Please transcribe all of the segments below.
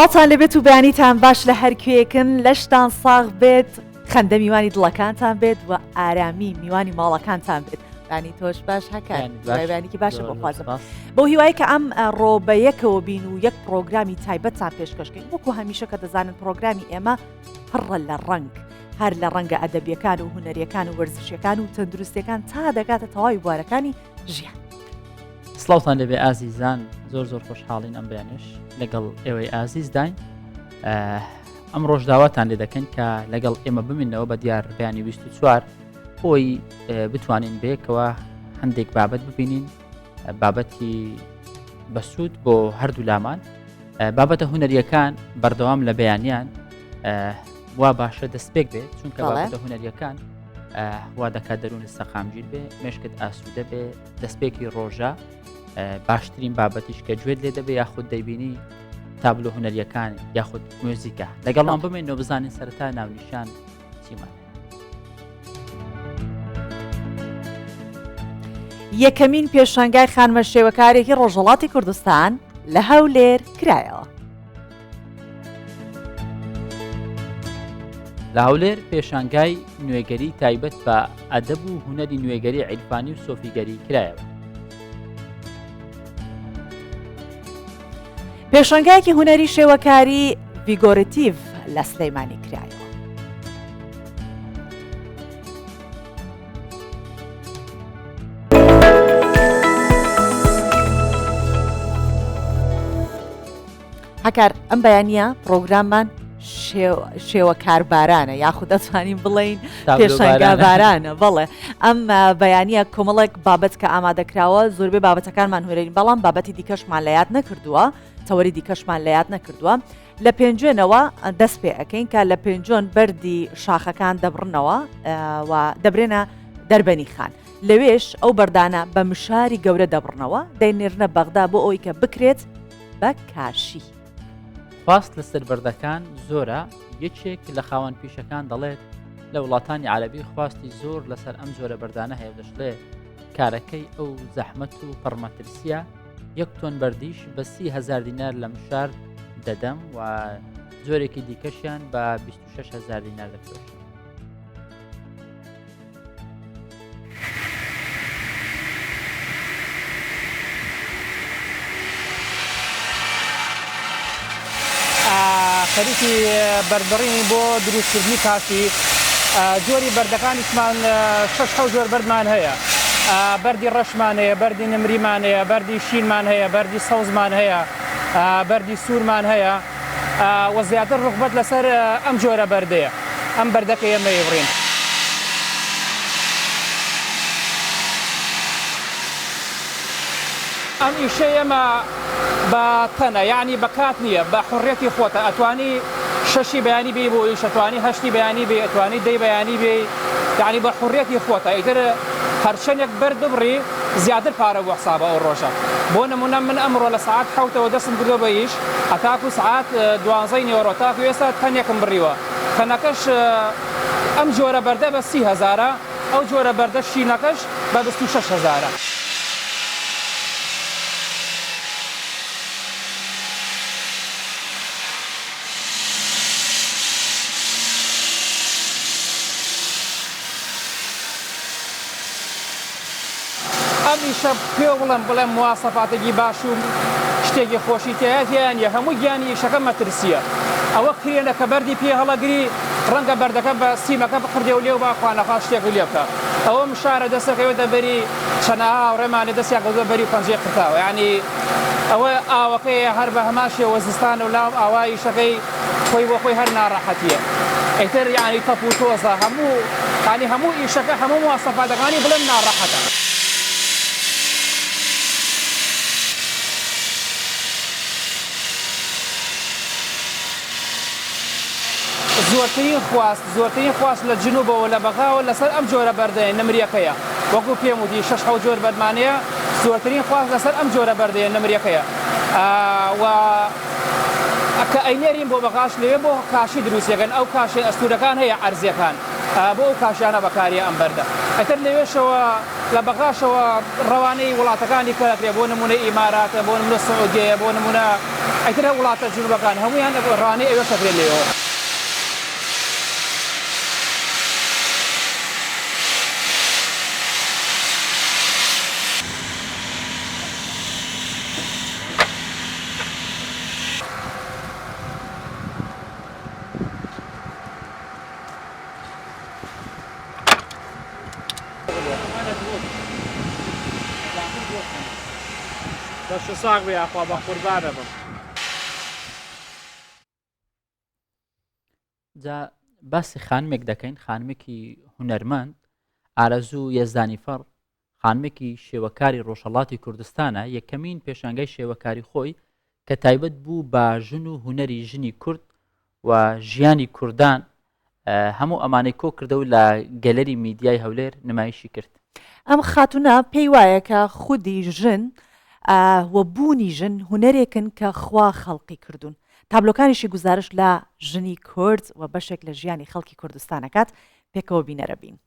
سڵاتان لەبێت و بەیانیتان باش لە هەرکوێکن لەشتان ساغ بێت خەندە میوانی دڵەکانتان بێت و ئارامی میوانی ماڵەکانتان بێت بانی تۆش باش هەکات بەیانێکی باشە بخوازم بۆ هیوای کە ئەم ڕۆبەیەکەوە بین و یەک پرۆگرامی تایبەتان پێشکەشکەین وەکو هەمیشە کە دەزانن پرۆگرامی ئێمە پڕە لە ڕنگ هەر لە ڕەنگە ئەدەبیەکان و هونەریەکان و وەرزشیەکان و تەندروستیەکان تا دەگاتە تەواوی بوارەکانی ژیان. سڵاوتان لەبێ ئازیزان زۆر خۆشحاڵین ئەم بەیانش لەگەڵ ئێوەی ئازیز داین ئەم ڕۆژداواتان لێ دەکەن کە لەگەڵ ئێمە بمینەوە بە دیار بەیانی 24 خۆی بتوانین بێکەوە هەندێک بابەت ببینین بابەتی بەسوود بۆ هەردوو لامان بابەتە هونەریەکان بەردەوام لە بەیانیان وا باشە دەستپێک بێت چونکە بابەتە هونەریەکان وا دەکات دەروونی سەقامگیر بێ مێشکت ئاسوودە بێ دەستپێکی ڕۆژە باشترین بابەتیش کە گوێت لێ دەبێ یاخود دەیبینی تابلۆ هونەریەکان یاخود موزیکە لەگەڵمان بمێنەوە بزانین سەرەتا ناونیشان چیمان. یەکەمین پێشانگای خانمە شێوەکارێکی ڕۆژهەڵاتی کوردستان لە هەولێر کرایەوە. لە هەولێر پێشانگای نوێگەری تایبەت بە ئەدەب و هونەری نوێگەری عیرفانی و سۆفیگەری کرایەوە. پێشانگایەکی هونەری شێوەکاری ڤیگۆرتیڤ لە سلەیمانی کرایەوە. هەکار ئەم بەیانیە پرۆگراممان شێوە کاربارانە یاخود دەتوانین بڵین پێشەنگابارانە بڵێ ئەم بەیانیە کۆمەڵێک بابەت کە ئامادەکراوە زۆربەی بابەتەکانمان هوێرین بەڵام بابەتی دیکەشمان لە یاد نەکردووە تەوەری دیکەشمان لە یاد نەکردووە لە پێنجێنەوە دەست پێ ئەەکەین کە لە پێنجۆن بەردی شاخەکان دەبڕنەوە و دەبرێنە دەربەنی خان لەوێش ئەو بەردانە بە مشاری گەورە دەبڕنەوە دەینێرنە بەغدا بۆ ئەوی کە بکرێت بە کاشی. خواست لەسەر بەردەکان زۆرە یەکێک لە خاوەن پیشەکان دەڵێت لە وڵاتانی عەرەبی خواستی زۆر لەسەر ئەم جۆرە بەردانە هەیە دەشڵێ کارەکەی ئەو زەحمەت و پڕمەترسیە 1 تۆن بەردیش بە 30,000 دینار لە مشار دەدەم و زۆرێکی دیکەشیان بە 26,000 دینار دەفرۆشن. خەریکی بەردەڕینی بۆ دروستکردنی کاشی جۆری بەردەکانیشمان 6 جۆر بەردمان هەیە بەردی ڕەشمان هەیە بەردی نمریمان هەیە بەردی شینمان هەیە بەردی سەوزمان هەیە بەردی سوورمان هەیە وە زیاتر ڕغبەت لەسەر ئەم جۆرە بەردەیە ئەم بەردەکە ئێمە ئێبڕین. ئەم ئیشە ئێمە بە تەنە یعنی بە کات نییە بە حڕێتی خۆتە ئەتوانی 6 بەیانی بێ بۆ ئیش ئەتوانی 8 بەیانی بێ ئەتوانی 10 بەیانی بێ یعنی بە حڕێتی خۆتە ئیتر هەرچەندێک بەرد ببڕی زیاتر پارە بۆ حسابە ئەو ڕۆژە بۆ نمونە من ئەمڕۆ لە سعات 7ەوە دەستم کردۆ بە ئیش هەتاکو سعات 12 نیوەڕۆ تاکو ئێستا تەنێکم بڕیوە تەنەکەش ئەم جۆرە بەردە بە 30,000 ئەو جۆرە بەردە شینەکەش بە 26,000. ئەمیشە پێ بڵێم مواسەفاتێکی باش و شتێکی خۆشی تایەتیان یە هەموو گیانی ئیشەکە مەترسیە ئەوە کرێنە کە بەردی پێ هەڵەگری ڕەنگە بەردەکە بە سیمەکە بقردێ و لێو باخواانەخوا شتێک لێ بکە ئەوە مشارە دەستەکەوە دەبەری چەنەها و ڕێمانە دەستیان گەزە بەری پەنجێ قرتاوە ینی ئەوە ئاوەکەی هەر بە هەماشێ وەزستان و لاو ئاوای ئیشەکەی خۆی بۆ خۆی هەر ناڕەحەتیە ئەیتر یعنی تەپ و تۆزە هەموو ئیشەکە هەموو مواسەفاتەکانی بڵێن ناڕەحەتە. زۆرترین خواست لە جنوبەوە لە بەغاوە لەسەر ئەم جۆرە بەردەیە نمریەکەیە وەکو پێم وتی 6 جۆر بەرمانەیە زۆرترین خواست لەسەر ئەم جۆرە بەردەیە نمریەکەیە کە ئەینێرین بۆ بەغاش لێ بۆ کاشی دروستیەکەن ئەو کاشی ئەستورەکان هەیە عەرزیەکان بۆ ئەو کاشیانە بەکاریە ئەم بەردە ئەتر لەوێشەوە لە بەغاشەوە ڕەوانەی وڵاتەکانی کەکرێ بۆ نمونە ئیماراتە بۆ نمونە سعودیە بۆ نمونە ئەیتر وڵاتە جنوبەکان هەمویان ڕانەی ئەوە سەفرێت لێەوە. باش ساق بێ ئاخوا بە قوربانە بم. جا باسی خانمێک دەکەین، خانمێکی هونەرمەند ئارەزوو یەزدانی خانمێکی شێوەکاری ڕۆژهەڵاتی کوردستانە، یەکەمین پێشانگای شێوەکاری خۆی کە تایبەت بوو بە ژن و هونەری ژنی کورد و ژیانی کوردان هەموو ئەمانەی کۆ کردە و لە گەلەری میدیای هەولێر نمایشی کرد. ئەم خاتونە پێی وایە کە خودی ژن و بوونی ژن هونەرێکن کە خوا خەڵقی کردوون. تابلۆکانیشی گزارش لە ژنی کورد و بەشێک لە ژیانی خەڵکی کوردستانەکات پێکەوە بینەرە بین.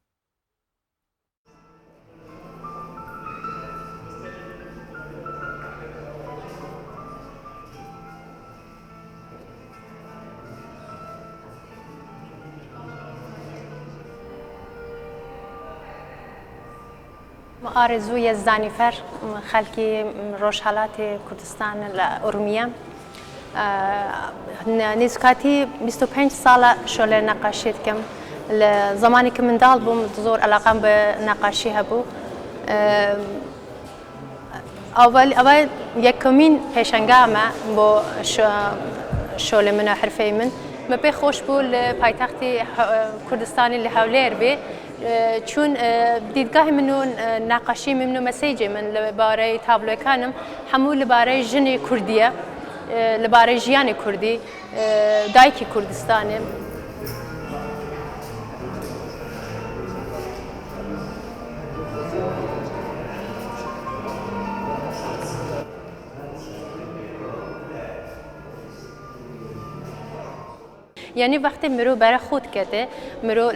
ئارزوو یەزدانیفەر خەڵکی ڕۆژهەڵاتی کوردستان لە ئورومیە نزیکاتی 25 ساڵە شۆلێر نەقاشی دکەم. لە زمانێکی منداڵ بووم زۆر عەلاقەم بە نەقاشی هەبوو. ئەوە یەکەمین پێشەنگامە بۆ شۆلێ منە حرفەی من. بە پێی خۆش بوو لە پایتەختی کوردستانی لە هەولێر بێ، چون دیدگاهی من و ناقاشی من و مەسیجی من لەبارەی تابلۆکانم هەموو لەبارەی ژنی کوردیە، لەبارەی ژیانی کوردی، دایکی کوردستانێ. یعنی وقتی مرو برای خود کرده، مرو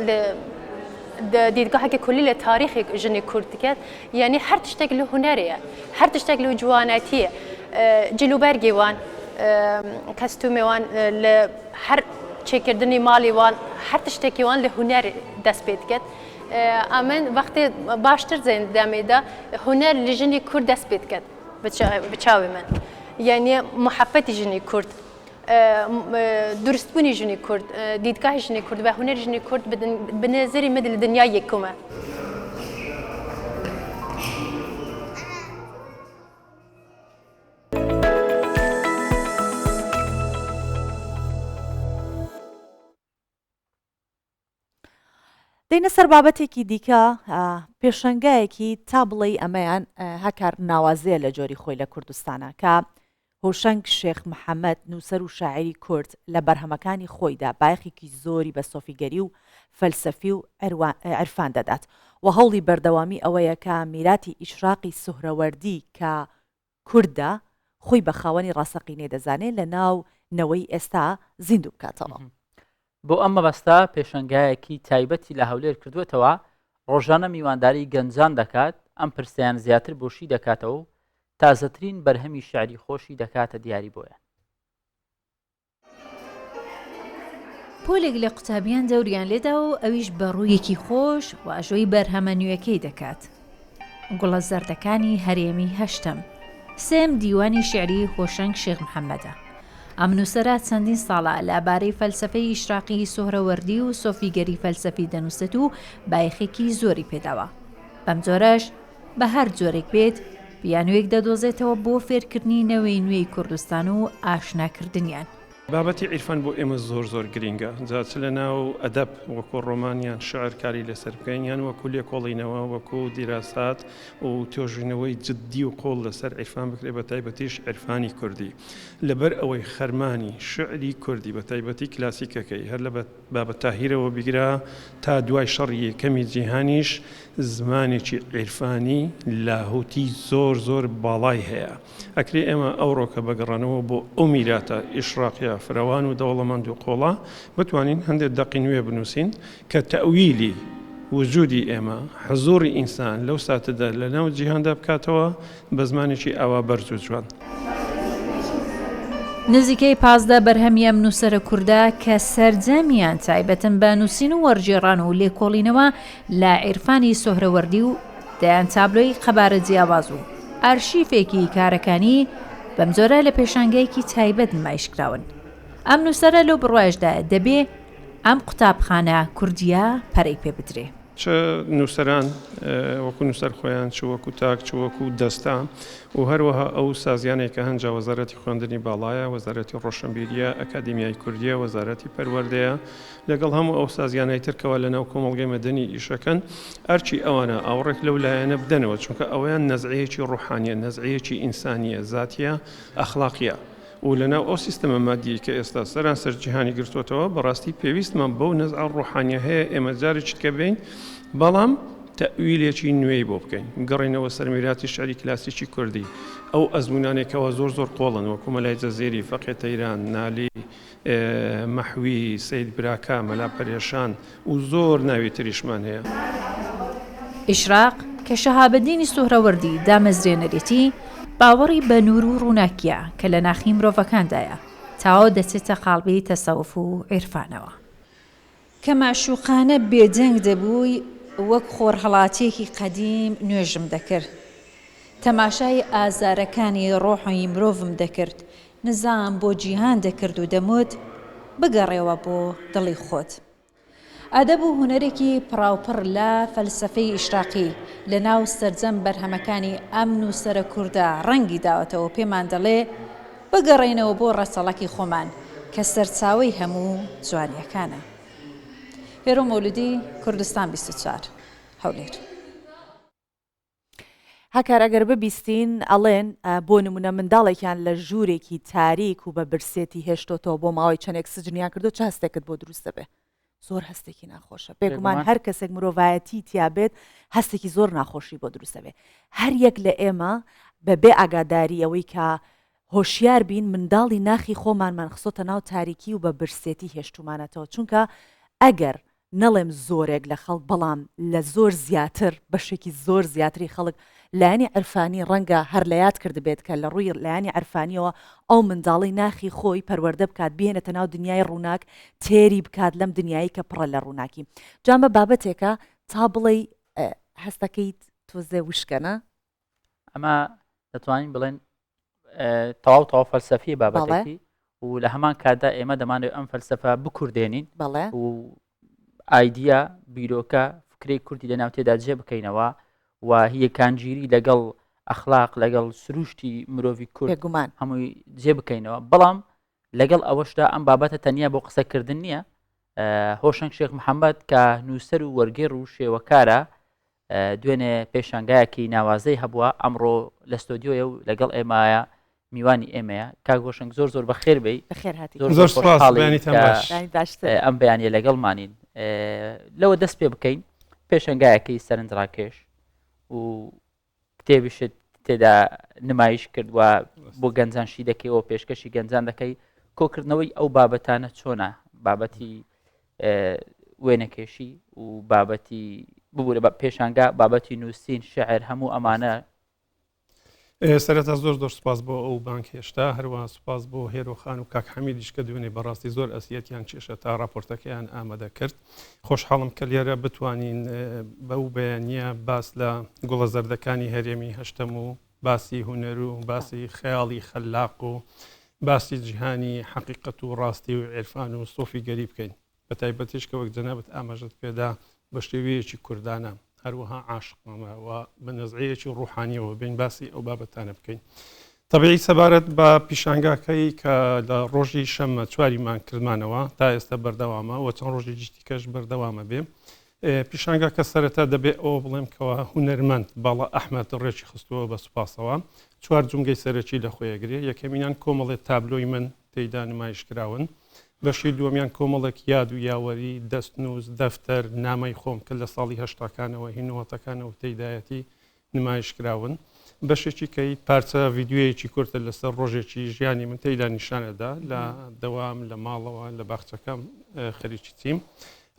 دیدگاهی که کلی ل تاریخ ژنی کورد کرد، یعنی هر تشتک له هنریه، هر تشتک له جواناتیه، جلوبرگی وان، کاستومی وان، ل هر چکردنی مالی وان، هر تشتکی وان له هنر دست پید کرد. امن وقتی باشتر زند دمیده هنر لژنی کورد دست پید کرد بچاوی من، یعنی محبت ژنی کورد. درستبوونی ژنی کورد، دیدگاهی ژنی کورد و هونەری ژنی کورد بە نێزەری من لە دنیا یەکەمە. دەینە سەر بابەتێکی دیکە، پێشەنگایەکی تا بڵێ ئەمەیان هەکار ناوازەیە لە جۆری خۆی لە کوردستانە کە هۆشەنگ شێخ محەممەد نووسەر و شاعری کورد لە بەرهەمەکانی خۆیدا بایەخێکی زۆری بە سۆفیگەری و فەلسەفی و عرفان دەدات و هەوڵی بەردەوامی ئەوەیە کە میراتی ئیشراقی سوهرەوەردی کە کووردە خۆی بە خاوەنی ڕاستەقینێ دەزانێت لە ناو نەوەی ئێستا زیندوو بکاتەوە. بۆ ئەم مەبەستا پێشەنگایەکی تایبەتی لە هەولێر کردوێتەوە، ڕۆژانە میوانداری گەنجان دەکات، ئەم پرسیان زیاتر بۆشی دەکاتەوە و تازەترین بەرهەمی شعری خۆشی دەکاتە دیاری بۆیان. پۆلێک لە قوتابیان دەوریان لێدا و ئەویش بە ڕوویەکی خۆش و ئاژۆی بەرهەمە نوێیەکەی دەکات. گوڵە زەردەکانی هەرێمی هەشتم، سێم دیوانی شعری هۆشەنگ شێخ محەممەدە. ئەم نووسەرە چەندین ساڵە لەبارەی فەلسەفەی ئیشراقی سوهرەوەردی و سۆفیگەری فەلسەفی دەنووسێت و بایەخێکی زۆری پێداوە. بەم جۆرەش بە هەر جۆرێک بێت بیانوێک دەدۆزێتەوە بۆ فێرکردنی نەوەی نوێی کوردستان و ئاشناکردنیان. بابەتی عیرفان بۆ ئێمە زۆر گرینگە، جاچ لە ناو ئەدەب وەکو ڕۆمانیان شعر کاری لەسەر بکەین، وەکو لێکۆڵینەوە وەکو دیراسات و تۆژینەوەی جددی و قۆڵ لەسەر عیرفان بکرێ، بە تایبەتیش عیرفانی کوردی، لەبەر ئەوەی خەرمانی شعری کوردی بە تایبەتی کلاسیکەکەی هەر لە بابەت تاهیرەوە بیگرا تا دوای شەڕی یەکەمی جیهانیش زمانێکی عیرفانی لاهوتی زۆر باڵای هەیە. ئەکرێ ئێمە ئەوڕۆکە بەگەڕانەوە بۆ ئەو میراتە ئیشراقیە فراوان و دەوڵەمەند و قۆڵا بتوانین هەندێک دەقی نوێ بنووسین کە تەویلی وجودی ئێمە حزوری ئینسان لەو ساتەدا لە ناو جیهاندا بکاتەوە بە زمانێکی ئاوا بەرز و جوان. نزیکەی 15 بەرهەمی ئەم نووسەرە کووردا کە سەرجەمیان تایبەتن بە نووسین و وەرجێڕان و لێکۆڵینەوە لە عیرفانی سۆهرەوەردی و دەیان تابلۆی قەبارە جیاواز و ئارشیفێکی کارەکانی بەم جۆرە لە پێشانگایەکی تایبەت نمایشکراون. ئەم نووسەرە لەو بڕواژدا دەبێ ئەم قوتابخانە کوردیە پەرەی پێ بدرێ. چ نووسەران وەکو نووسەر خۆیان چ وەکو تاک چ وەکو دەستا و هەروەها ئەو سازیانێک کە هەنجا وەزارەتی خوێندنی باڵایە، وەزارەتی ڕۆشنبیریە، ئەکادیمیای کوردیە، وەزارەتی پەروەردەیە، لەگەڵ هەموو ئەو سازیانەی ترکەوە لەناو کۆمەڵگەی مەدەنی ئیشەکەن ئەرچی ئەوانە ئاوڕێک لەو لایەنە بدەنەوە، چونکە ئەویان نەزعەیەکی ڕوحانیە، نەزعەیەکی ئینسانیە، زاتیە، ئەخلاقیە. و لەناو ئەو سیستەمە مادی کە ئێستا سەرانسەر جیهانی گرتووەتەوە بەڕاستی پێویستمان بەو نەزعە ڕوحانیە هەیە ئێمە جارێک کە بین بەڵام تەویلێکی نوێی بۆ بکەین، گەڕینەوە سەرمیراتی شعری کلاسیکی کوردی، ئەو ئەزمونانێکەوە زۆر قۆڵن وەکو مەلای جەزێری، فەقێ تەیران، نالی مەحوی، سەید براکە، مەلا پەرێشان و زۆر ناوی تریشمان هەیە. ئیشراق کە شەهابەدینی سۆهرەوەردی دامەزرێنەرێتی باوەڕی بە نور و ڕووناکیە کە لە ناخی مرۆڤەکاندایە تاوە دەچێتە قاڵبی تەسەوف و عیرفانەوە. کە ماشوقانە بێجەنگ دەبووی وەک خۆرهەڵاتێکی قەدیم نوێژم دەکرد، تەماشای ئازارەکانی ڕۆحی مرۆڤم دەکرد، نزام بۆ جیهان دەکرد و دەموت بگەڕێەوە بۆ دڵی خۆت. ئەدەب و هونەرێکی پراوپڕ لە فەلسەفەی ئیشراقی لە ناو سەرجەم بەرهەمەکانی ئەم نووسەرە کووردا ڕەنگی داوەتەوە پێمان دەڵێ بگەڕێنەوە بۆ ڕەسەڵەکی خۆمان کە سەرچاوەی هەموو جوانیەکانە. هێرۆ مەولودی، کوردستان 24 هەولێر. هەکار ئەگەر ببیستین ئەڵێن بۆ نمونە منداڵێکیان لە ژوورێکی تاریک و بە برسێتی هێشتۆتەوە بۆ ماوەی چەندێک سجنیان کردو چ هەستێکت بۆ دروست دەبێ؟ زۆر هەستێکی ناخۆشە. بێگومان هەر کەسێک مرۆڤایەتی تیابێت هەستێکی زۆر ناخۆشی بۆ دروست دەبێ. هەر یەک لە ئێمە بەبێ ئاگاداری ئەوەی کە هۆشیار بین منداڵی ناخی خۆمانمان خسۆتە ناو تاریکی و بە برسێتی هێشتومانەتەوە، چونکە ئەگەر نەڵێم زۆرێک لە خەڵک بەڵام لە زۆر زیاتر بەشێکی زۆر زیاتری خەڵک لایانی عرفانی ڕەنگە هەر لە یاد کرد بێت کە لە ڕووی لایانی عرفانیەوە ئەو منداڵی ناخی خۆی پەروەردە بکات بێنێتە ناو دنیای ڕووناک تێری بکات لەم دنیایی کە پڕە لە ڕووناکی. جام بە بابەتێکە تا بڵێ هەستەکەیت تۆزێ وشکەنە ئەمە دەتوانین بڵێن تەواو فەلسەفی بابەتێکی و لە هەمان کاتدا ئێمە دەمانێت ئەم فەلسەفە بکوردێنین و ئایدیا بیرۆکە فکرەی کوردی لە ناو تێدا جێ بکەینەوە و هی کانگیری لەگەڵ ئەخلاق لەگەڵ سروشتی مرۆڤی کورد هەمووی جێ بکەینەوە. بەڵام لەگەڵ ئەوەشدا ئەم بابەتە تەنیا بۆ قسەکردن نییە. هۆشنگ شێخ محەممەد کە نووسەر و وەرگێڕ و شێوەکارە دوێنێ پێشانگایەکی ناوازەی هەبووە ئەمڕۆ لە ستۆدیۆیە و لەگەڵ ئێمایە میوانی ئێمەیە. کاگۆشنگ زۆر بەخێر بێ ئەم بەیانە لەگەڵمانین لەوە دەست پێ بکەین پێشەنگایەکەی سەرنجڕاکێش و کتێبیشت تێدا نمایش کردووە بۆ گەنجانشی دەکەیەوە پێشکەشی گەنجان دەکەی کۆکردنەوەی ئەو بابەتانە چۆنە بابەتی وێنەکێشی و بابەتی ببوورە بە پێشانگا بابەتی نووسین شعر هەموو ئەمانە. سەرەتا زۆر سوپاس بۆ ئەو بانک هێشتا هەروە سوپاس بۆ هێرۆخان و کاک حەمیدیش کە دوێنێ بەڕاستی زۆر ئەسیەتیان کێشە تا راپۆرتەکەیان ئامادە کرد. خۆشحاڵم کە لێرە بتوانین بەو بەیانیە باس لە گوڵە زەردەکانی هەرێمی هەشتەم و باسی هونەر و باسی خەیاڵی خەلاق و باسی جیهانی حەقیقەت و ڕاستی و عێرفان و سۆفی گەری بکەین. بە تایبەتیش کە وەک جەنابەت ئاماژەت پێدا بە شێوەیەکی کوردانە هەروەها عاشقمەوە بە نەزعەیەکی ڕوحانیەوە بین باسی ئەو بابەتانە بکەین. تەبیعی سەبارەت بە پیشانگاکەی کە لە ڕۆژی شەممە چواریمان کردمانەوە تا ئێستا بەردەوامە و چەند ڕۆژی جیشتیکەش بەردەوامە بێ. پیشانگاکە سەرەتا دەبێت ئەوە بڵێم کەەوە هونەرمەند باڵا ئەحمەد ڕێکی خستووە بە سوپاسەوە. چوار جونگەی سەرەکی لە خۆیەگرێ. یەکەمینان کۆمەڵێت تابلۆی من تێیدا نمایشکراون. بەشی دووەمیان کۆمەڵێک یاد و یاوەری دەستنووس دەفتەر نامەی خۆم کە لە ساڵی هەشتاکانەوە هینەوەتەکانەوە تێیدایەتی نمایشکراون. بەشێکی کەی پارچە ڤیددیوەیەکی کورتە لەسەر ڕۆژێکی ژیانی من تێیدا نیشانەدا لە دەوام لە ماڵەوە لە باخچەکەم خەریکی چیم.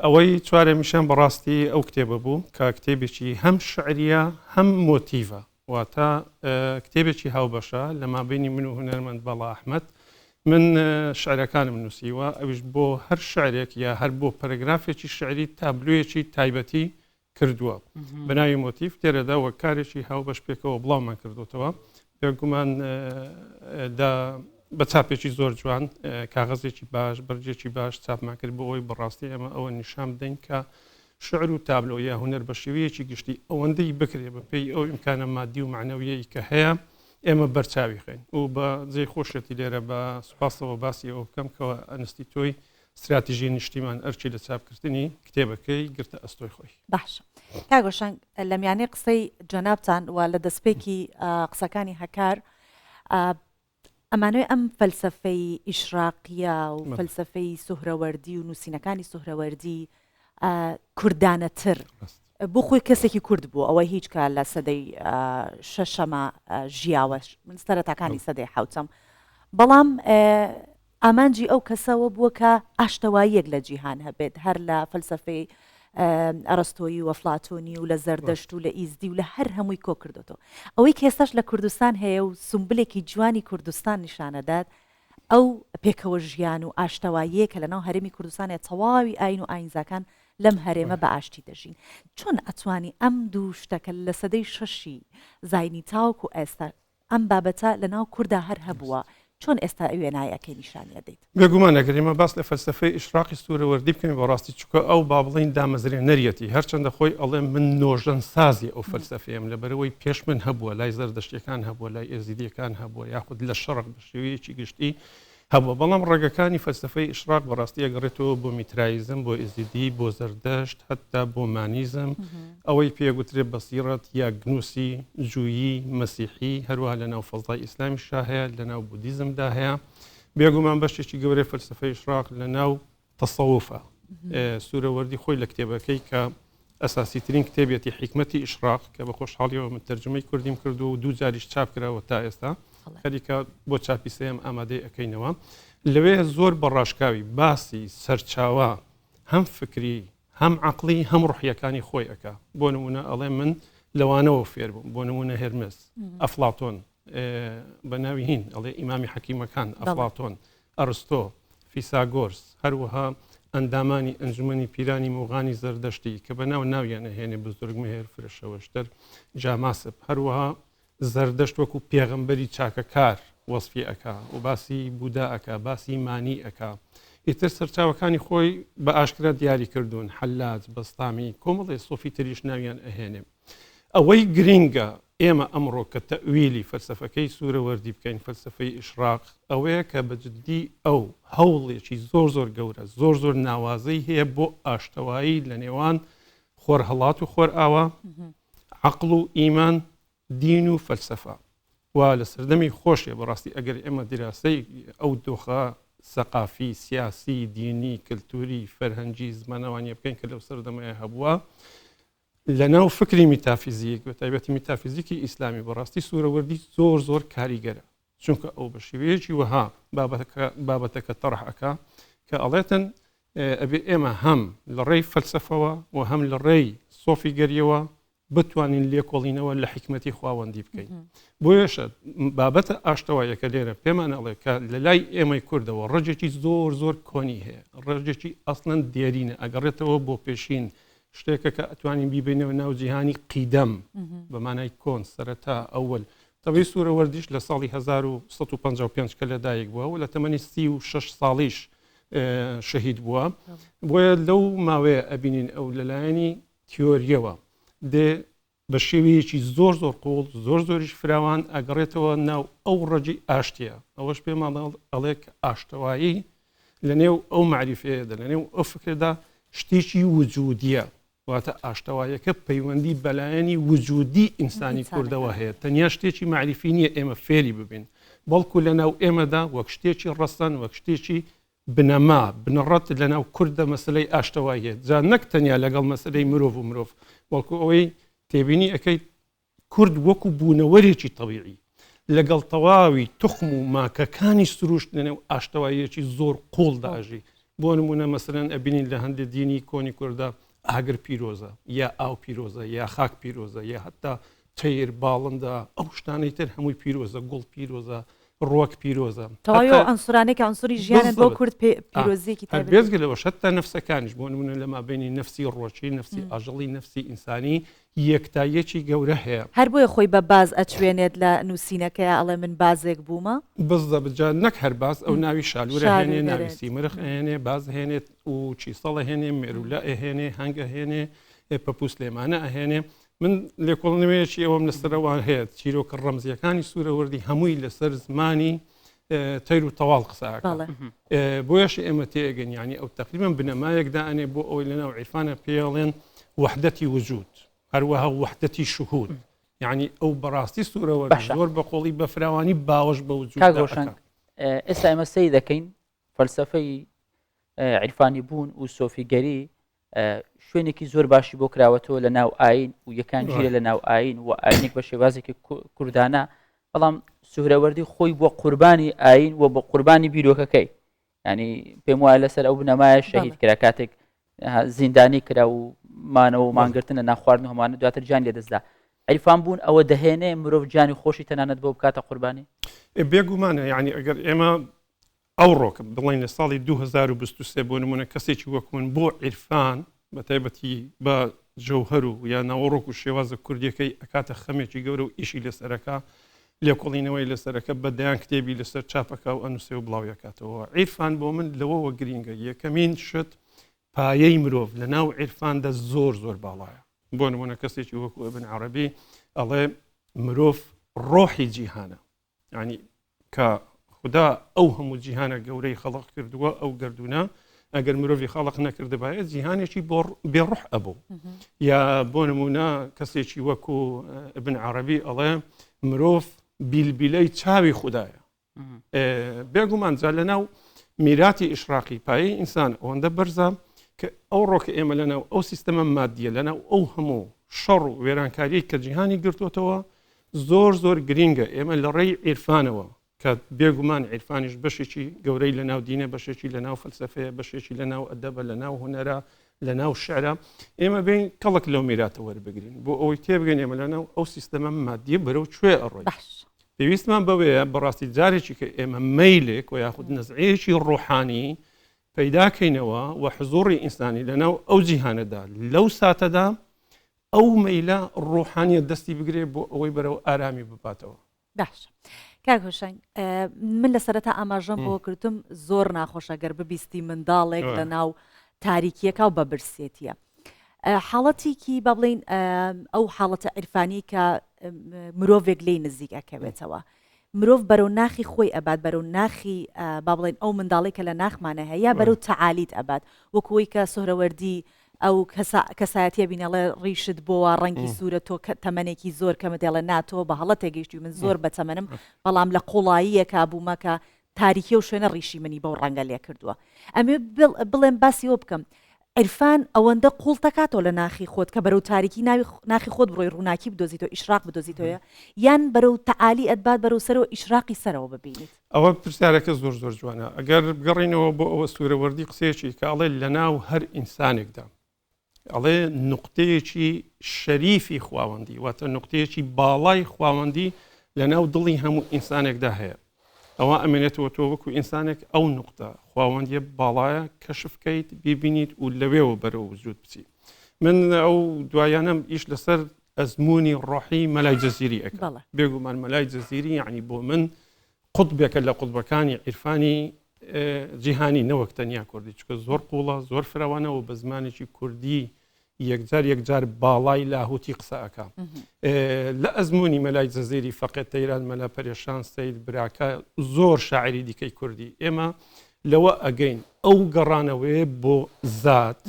ئەوەی چوارەمیشان بەڕاستی ئەو کتێبە بوو کە کتێبێکی هەم شعریە هەم مۆتیڤە واتە کتێبێکی هاوبەشە لە مابینی من و هونەرمەند باڵا ئەحمەد من شعرەکانم نووسیوە ئەوش بۆ هەر شعرێک یا هەر بۆ پەرگرافێکی شعری تابلوویەکی تایبەتی کردووە بەناوی مۆتیف تێرەدا وە کارێکی هاو بەش پێکەوە بڵاومان کردوتەوە پێگومان بە چاپێکی زۆر جوان کاغەزێکی باش بەرجێکی باش چاپمان کرد بۆ ئەوی بەڕاستی ئەمە ئەوە نیشان بدەین کە شعر و تابلۆ یا هوەر بە شێوەیەکی گشتی ئەوەندەی بکرێ بە پێی ئەو ئیمکانە مادی و معنەویەی کە هەیە ئێمە بەرچاوی خێن و بە جێی خۆشێتی لێرە بە سوپاسەوە باسی ئەوە بکەم کەەوە ئەنستیتۆی استراتیژی نیشتیمان ئەرچی لە چاپکردنی کتێبەکەی گرتە ئەستۆی خۆی باش کاگۆشنگ لە میانەی قسەی جەنابتان و لە دەستپێکی قسەکانی هەکار ئەمانوێ ئەم فەلسفەی ئیشراقیە و فەلسفەی سوهرەوەردی و نووسینەکانی سوهرەوەردی کوردانەتر بۆ خۆی کەسێکی کورد بوو ئەوە هیچ کە لە سەدەی شەشەمە ژیاوەش من سەرەتاکانی سەدەی حوتەم بەڵام ئامانجی ئەو کەسەوە بووە کە ئاشتەواییەک لە جیهان هەبێت هەر لە فەلسفەی ئەرستۆیی و فلاتۆنی و لە زەردەشت و لە ئیزدی و لە هەر هەمووی کۆ کردوەوە ئەوەی کێستاش لە کوردستان هەیە و سمبلێکی جوانی کوردستان نیشانەدات ئەو پێکەوە ژیان و ئاشتەواییە کە لەناو هەرێمی کوردستانێ تەواوی ئاین و ئاینزاکان لەم هەرێمە بە ئاشتی دەژین چۆن ئەتوانی ئەم دوو شتەکە لە سەدەی شەشی زاینی تاوەکو ئێستا ئەم بابەتە لەناو کووردا هەر هەبووە چۆن ئێستا وێنایەکەی نیشانە دەیت بێگومان ئەگەریمە باس لە فەلسفەی ئیشراقی سوورەوەردی بکەین بەڕاستی چووکە ئەو با بڵین دامەزرێنەریەتی هەرچەندە خۆی ئەڵێ من نۆژەن سازی ئەو فەلسفەیەم لەبەرەوەی پێش من هەبووە لای زەردەشتیەکان هەبووە لای ئێزیدیەکان هەبووە یاخود لە شەڕق بە شێوەیەکی گشتی هەبووە بەڵام ڕێگەکانی فەلسفەی ئیشراق بەڕاستی ئەگەڕێتەوە بۆ میترایزم بۆ ئێزیدی بۆ زەردەشت هەتا بۆ مانیزم ئەوەی پێگوترێت بەسیرەت یا گنووسی جوویی مەسیحی هەروەها لەناو فەزای ئیسلامیشدا هەیە لەناو بودیزمدا هەیە بێگومان بەشێکی گەورەی فەلسفەی ئیشراق لەناو تەسەووفە سوورەوەردی خۆی لە کتێبەکەی کە ئەساسیترین کتێبێتی حیکمەتی ئیشراق کە بە خۆشحاڵیەوە من تەرجمەی کوردیم کردو و دوو جاریش چاپ کراوە تا ئێستا خەریکە بۆ چاپی سێم ئامادەی ئەەکەینەوە لەوێ زۆر بەڕاشکاوی باسی سەرچاوە هەم فکری هەم عقلی هەم ڕوحیەکانی خۆی ئەکا بۆ نمونە ئەڵێ من لەوانەوە فێر بووم بۆ نمونە هێرمس ئەفلاتۆن بە ناوی هین ئەڵێ ئیمامی حەکیمەکان ئەفلاتۆن ئەرستۆ فیساگۆرس هەروەها ئەندامانی ئەنجومەنی پیرانی موغانی زەردەشتی کە بە ناو ناویان ئەهێنێ بزرگمەهێر فرەشەوەشتر جاماسب هەروەها زەردەشت وەکو پێغەمبەری چاکەکار وەسفی ئەکا و باسی بوودا ئەکا باسی مانی ئەکا ئیتر سەرچاوەکانی خۆی بە ئاشکرا دیاری کردوون حەلاج بەستامی کۆمەڵی سۆفی تریش ناویان ئەهێنێ ئەوەی گرینگە ئێمە ئەمڕۆ کە تەویلی فەلسفەکەی سوورەوەردی بکەین فەلسفەی ئیشراق ئەوەیە کە بەجددی ئەو هەوڵێکی زۆر زۆر گەورە زۆر زۆر ناوازەی هەیە بۆ ئاشتەوایی لە نێوان خۆر هەڵات و خۆر ئاوا عەقڵ و ئیمان دین و فەلسفە و لە سەردەمی خۆشیە بەڕاستی ئەگەر ئێمە دیراسی ئەو دۆخە سەقافی سیاسی دینی کللتوری فەرهەنگی زمانەوانیە بکەین کە لەو سەردەمەیە هەبووە لەناو فکری میتافیزیک بە تایبەتی میتافیزیکی ئیسلامی بەڕاستی سوورەوەردی زۆر زۆر کاریگەرە چونکە ئەو بە شێوەیەکی وەها بابەتەکە تەڕح ئەکا کە ئەڵێتن ئەبێ ئێمە هەم لە ڕێی فەلسفەوە و هەم لە ڕێی سۆفی گەریەوە بتوانین لێکۆڵینەوە لە حکمەتی خواوەندی بکەین بۆیەشە بابەتە ئاشتەوایەکە لێرە پێمان ئەڵێ کە لە لای ئێمەی کوردەوە ڕێژێکی زۆر زۆر کۆنی هەیە ڕێژێکی ئەسڵەن دیارینە ئەگەڕێتەوە بۆ پێشین شتێکە کە ئەتوانین بیبینەوە ناو جیهانی قیدەم بەمانای کۆن سەرەتا ئەوەل تەوەی سوورەوەردیش لە ساڵی 1955 کە لەدایک بووە و لە تەمەنی 36 ساڵیش شەهید بووە بۆیە لەو ماوەیە ئەبینین ئەو لەلایەنی تیۆریەوە دێ بە شێوەیەکی زۆر زۆر قوڵ زۆر زۆریش فراوان ئەگەڕێتەوە ناو ئەو ڕەجی ئاشتیە ئەوەش پێمان ئەڵێک ئاشتەوایی لە نێو ئەو معریفەیەدا لە نێو ئەو فکردا شتێکی وجودیە واتە ئاشتەوایەکە پەیوەندی بەلایەنی وجودی ئینسانی کوردەوە هەیە تەنیا شتێکی معریفی نییە ئێمە فێری ببین بەڵکو لە ناو ئێمەدا وەک شتێکی ڕەسەن وەک شتێکی بنەما بنەڕەت لە ناو کوردە مەسلەی ئاشتەواییە جا نەک تەنیا لەگەڵ مەسلەی مرۆڤ و مرۆڤ بەڵکو ئەوەی تێبینی ئەەکەی کورد وەکو بوونەوەرێکی تەبیعی لەگەڵ تەواوی تخم و ماکەکانی سروشت لەنێو ئاشتەواییەکی زۆر قوڵداژی بۆ نمونە مەسەرەن ئەبینین لە هەندێک دینی کۆنی کووردا ئاگر پیرۆزە یا ئاو پیرۆزە یا خاک پیرۆزە یا هەتا تەیر باڵندا ئەو شتانەی تر هەمووی پیرۆزە گوڵ پیرۆزە ڕوەک پیرۆزە تەواوی ئەنسورانێک ئەنسوری ژیانت بۆ کورد پیرۆزیێکی بێزگە لەوە شتا نفسەکانیش بۆ نمونە لە مابینی نفسی ڕۆچی نفسی ئاژەڵی نفسی ئینسانی یەکتایەکی گەورە هەیە هەر بۆیە خۆی بە باز ئەچوێنێت لە نووسینەکەی ئەڵێ من بازێک بوومە بزە بجا نەک هەر باز ئەو ناوی شالورە هێنێ ناوی سیمرخ هێنێ باز هێنێت و چیسەڵە هێنێ مێرولە ئەهێنێ هەنگە هێنێ پەپووس لێمانە ئەهێنێ من لێکۆڵنمەیەکی ئەوەم لەسەرەوە هەیە چیرۆکە ڕەمزیەکانی سوورەوەردی هەمووی لەسەر زمانی تەیر و تەواڵ قساکە بۆیەش ئێمە تێگەن ینی ئەو تقریبا بنەمایەکدا ئەنێ بۆ ئەوی لەناو عیرفانە پێڵێن وحدەتی وجود هەروەها وحدەتی شهود یعنی ئەو بەڕاستی سوورەوە زۆر بە قۆڵی بە فراوانی باوەش بە وجود ئێستا ئێمە سەی دەکەین فەلسەفەی عیرفانی بوون و سۆفیگەری شوێنێکی زۆر باشی بۆ کراوەتەوە لە ناو ئاین و یەکان ژیرە لە ناو ئاین و ئاینێک بە شێوازێکی کوردانە بەڵام سوهرەوەردی خۆی بۆ قوربانی ئاین و بە قوربانی بیرۆکەکەی ینی پێم وایە لەسەر ئەو بنەمایە شەهید کرا کاتێک زیندانی کرا و مانەوە مانگرتنە ناخواردن و هەمانە دواتر جان لێدەستدا عیرفان بوون ئەوە دەهێنێ مرۆڤ جانی خۆشی تەنانەت بۆ بکاتە قوربانی بێگومانە یعنی ئەگەر ئێمە ئەو ڕۆکە بڵین لە ساڵی 2023 بۆ نمونە کەسێکی وەکوون بۆ عیرفان بە تایبەتی بە جەوهەر و یا ناوەڕۆک و شێوازە کوردیەکەی ئەکاتە خەمێکی گەورە و ئیشی لەسەرەکە لێکۆڵینەوەی لەسەرەکە بەدایان کتێبی لەسەر چاپەکە و ئەنووسێ و بڵاویەکاتەوە عیرفان بۆ من لەوەوە گرینگە یەکەمین شت پایەی مرۆڤ لە ناو عیرفاندا زۆر زۆر باڵایە بۆ نمونە کەسێکی وەکو ئیبن عەرەبی ئەڵێ مرۆڤ ڕۆحی جیهانە ینی کە خدا ئەو هەموو جیهانە گەورەی خەڵق کردووە ئەو گردونە ئەگەر مرۆڤی خەڵق نەکردبایە جیهانێکی بێڕوح ئەبوو یا بۆ نمونە کەسێکی وەکو ئیبن عەرەبی ئەڵێ مرۆڤ بیلبیلەی چاوی خوددایە بێگومان جا لەناو میراتی ئیشراقی پایەی ئینسان ئەوەندە بەرزە کە ئەو ڕۆکە ئێمە لەناو ئەو سیستەمە مادیە لەناو ئەو هەموو شەڕ و وێرانکاری کە جیهانی گرتوتەوە زۆر زۆر گرینگە ئێمە لە ڕێی عیرفانەوە کە بێگومان عیرفانیش بەشێکی گەورەی لەناو دینە بەشێکی لەناو فەلسەفەیە بەشێکی لەناو ئەدەبە لەناو هونەرە لەناو شعرە ئێمە بین کەڵک لەو میراتە وەربگرین بۆ ئەوەی تێبگەین ئێمە لەناو ئەو سیستەمە مادیە بەرەو کوێ ئەڕۆی پێویستمان بەوەیە بەڕاستی جارێکی کە ئێمە مەیلێک و یاخود نەزعەیەکی ڕوحانی پەیداکەینەوە و حزوڕی ئینسانی لەناو ئەو جیهانەدا لەو ساتەدا ئەو مەیلە ڕوحانیە دەستی بگرێ بۆ ئەوەی بەرەو ئارامی بباتەوە باش کاک هوشنگ من لە سەرەتا ئاماژەم بۆ کردم زۆر ناخۆشە گەر ببیستی منداڵێک لە ناو تاریکیەکە و بە برسێتیە حاڵەتێکی با بڵین ئەو حاڵەتە عیرفانی کە مرۆڤێک لێی نزیک ئەکەوێتەوە مرۆڤ بەرەو ناخی خۆی ئەبات بەرەو ناخی با بڵین ئەو منداڵێکە لە ناخمانە هەیە بەرەو تەعالیت ئەبات وەکوەوەی کە سۆهرەوەردی ئەو کەسایەتیە بینەڵێ ڕیشت بۆوە ڕەنگی سوورە تۆ تەمەنێکی زۆر کەمە دێڵە ناتۆ بە هەڵە تێگەیشتی من زۆر بە تەمەنم بەڵام لە قوڵاییەکە بوومەکە تاریکی و شوێنە ڕیشی منی بەو ڕەنگە لێ کردووە ئەمێ بڵێن باسیەوە بکەم عیرفان ئەوەندە قوڵ تەکاتەوە لە ناخی خۆت کە بەرەو تاریکی ناخی خۆت بڕۆی ڕووناکی بدۆزیتەوە ئیشراق بدۆزیتەوە یان بەرەو تەعالی ئەدبات بەرەو سەرەوە ئیشراقی سەرەوە ببینیت ئەوە پرسیارەکە زۆر زۆر جوانە ئەگەر بگەڕینەوە بۆ ئەوە سوورەوەردی قسێکی کە ئەڵێ لەناو هەر ئینسانێکدا ئەڵێ نقطەیەکی شەریفی خواوەندی واتە نقطەیەکی باڵای خواوەندی لەناو دڵی هەموو ئینسانێکدا هەیە ئەوە ئەمێنێتەوە تۆ وەکو ئینسانێک ئەو نقطە خواوەندیە باڵایە کەشفکەیت ببینیت و لەوێەوە بەرەو وجود بچیت من ئەو دوایانم ئیش لەسەر ئەزمموی ڕۆحی مەلای جەزیری ئەەکە بێگومان مەلای جەزیری یعنی بۆ من قوتبێکە لە قوتبەکانی عیرفانی جیهانی نەوەک تەنیا کوردی چکە زۆر قوڵە زۆر فراوانەوە بە زمانێکی کوردی یەکجار باڵای لاهوتی قسەکە لە ئەزمموی مەلای جەزیری فەقێت تەیران مەلا پەرێشان سەید براکە زۆر شاعری دیکەی کوردی ئێمە لەوە ئەگەین ئەو گەڕانەوەی بۆ زات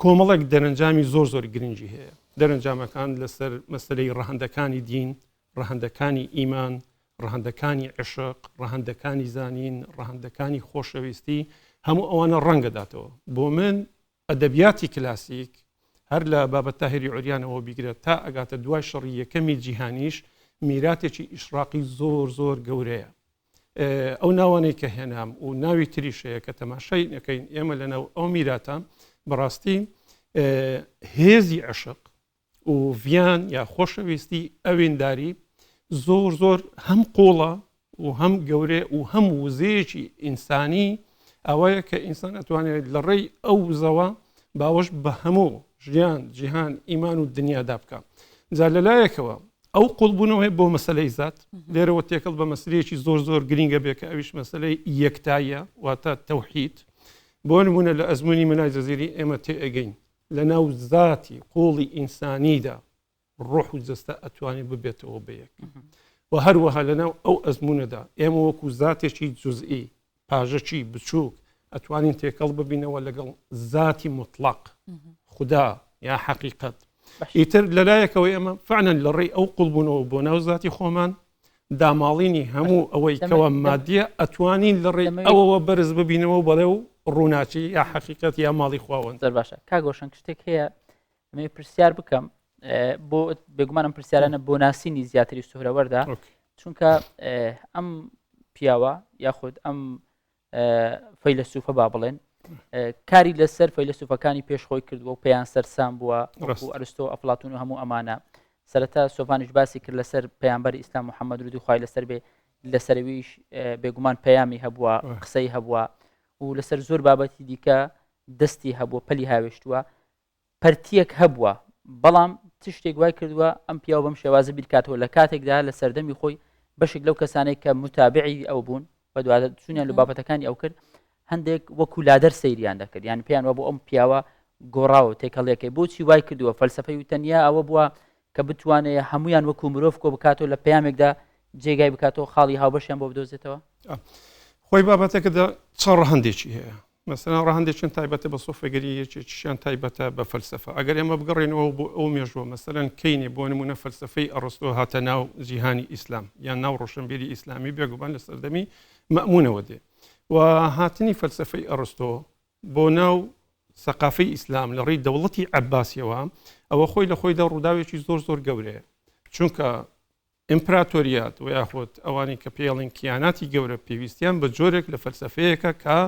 کۆمەڵێک دەرەنجامی زۆر زۆر گرنگی هەیە دەرەنجامەکان لەسەر مەسلەی ڕەهەندەکانی دین ڕەهەندەکانی ئیمان ڕەهەندەکانی عشق ڕەهەندەکانی زانین ڕەهەندەکانی خۆشەویستی هەموو ئەوانە ڕەنگەداتەوە بۆ من ئەدەبیاتی کلاسیک هەر لە بابەت تاهیری عوریانەوە بیگرێت تا ئەگاتە دوای شەڕی یەکەمی جیهانیش میراتێکی ئیشراقی زۆر زۆر گەورەیە ئەو ناوانەی کە هێنام و ناوی تریشەیە کە تەماشای نەکەین ئێمە لەناو ئەو میراتە بەڕاستی هێزی عشق و ڤیان یا خۆشەویستی ئەوێنداری زۆر هەم قۆڵە و هەم گەورێ و هەم وزەیەکی ئینسانی ئەوەیە کە ئینسان ئەتوانێت لە ڕێی ئەو وزەوە باوەش بە هەموو ژیان جیهان ئیمان و دنیادا بکە. جا لەلایەکەوە ئەو قوڵبوونەوەی بۆ مەسەلەی زات لێرەوە تێکەڵ بە مەسلەیەکی زۆر گرینگە بێ کە ئەویش مەسەلەی یەکتاییە واتە تەوحید. بۆ نمونە لە ئەزمموی منای جەزیری ئێمە تێئەگەین لە ناو زاتی قوڵی ئینسانیدا ڕۆح و جەستە ئەتوانێت ببێتەوە بەیەک و هەروەها لەناو ئەو ئەزممونەدا ئێمە وەکو زاتێکی جزئی پاژەکی بچووک ئەتوانین تێکەڵ ببینەوە لەگەڵ زاتی مطلق خدا یا حقیقت. ئیتر لەلایەکەوەی ئەمە فعلەن لە ڕێی ئەو قوڵبوونەوە بۆ ناو زاتی خۆمان داماڵینی هەموو ئەوەی کەوە مادیە ئەتوانین لە ڕێی ئەوەوە بەرز ببینەوە بەڵێ و ڕووناچی یا حقیقت یا ماڵی خواوەند. زۆر باشە کاگۆشنگ شتێک هەیە ئەمێ پرسیار بکەم بۆ بێگومانم پرسیارانە بۆ ناسینی زیاتری سوهرەوەردا چونکە ئەم پیاوە یاخود ئەم فەیلسوفە با بڵێن کاری لەسەر فەیلسوفەکانی پێشخۆی کردووە و پێیان سەرسام بووە وەکو ئەرستۆ ئەفلااتون و هەموو ئەمانە. سەرەتا سۆفانیش باسی کرد لەسەر پەیامبەری ئیسلام محەممەد درودی خوای لەسەر بێ لەسەرویش بێگومان پەیامی هەبووە قسەی هەبووە و لەسەر زۆر بابەتی دیکە دەستی هەبووە پەلی هاوێشتووە پەرتیەک هەبووە بەڵام تشتێک وای کردووە ئەم پیاوە بەم شێوازە بیرکاتەوە لە کاتێکدا لە سەردەمی خۆی بەشێک لەو کەسانێک کە متابعی ئەو بوون بە دواتر چونیان لە بابەتەکانی ئەو کرد هەندێک وەکو لادەر سەیریان دەکرد یان پێیان وە بۆ ئەم پیاوە گۆڕاوە تێکەڵیەکەی بۆچی وای کردووە فەلسفەی وتەنیا ئەوە بووە کە بتوانێت هەمویان وەکو مرۆڤ کۆ بکاتەوە لە پەیامێکدا جێگای بکاتەوە خاڵی هاوبەشیان بۆ بدۆزێتەوە. خۆی بابەتەکەدا چڕ هەندێکی هەیە مەسەلا ڕەهندێکیان تایبەتە بە سۆفێگەری یەکێکیان تایبەتە بە فەلسفە. ئەگەر ئێمە بگەڕێنەوە بۆ ئەو مێژوە مەسەلەن کەینێ بۆ نمونە فەلسفەی ئەڕستۆ هاتە ناو جیهانی ئیسلام یان ناو ڕۆشنبیری ئیسلامی بێگومان لە سەردەمی مەئمونەوە دێ و هاتنی فەلسفەی ئەڕستۆ بۆ ناو سەقافەی ئیسلام لە ڕێی دەوڵەتی عەباسیەوە ئەوە خۆی لە خۆیدا ڕووداوێکی زۆر گەورەیە چونکە ئیمپراتۆریات و یاخود ئەوانی کە پێڵین کیاناتی گەورە پێویستیان بە جۆرێک لە فەلسفەیەکە کە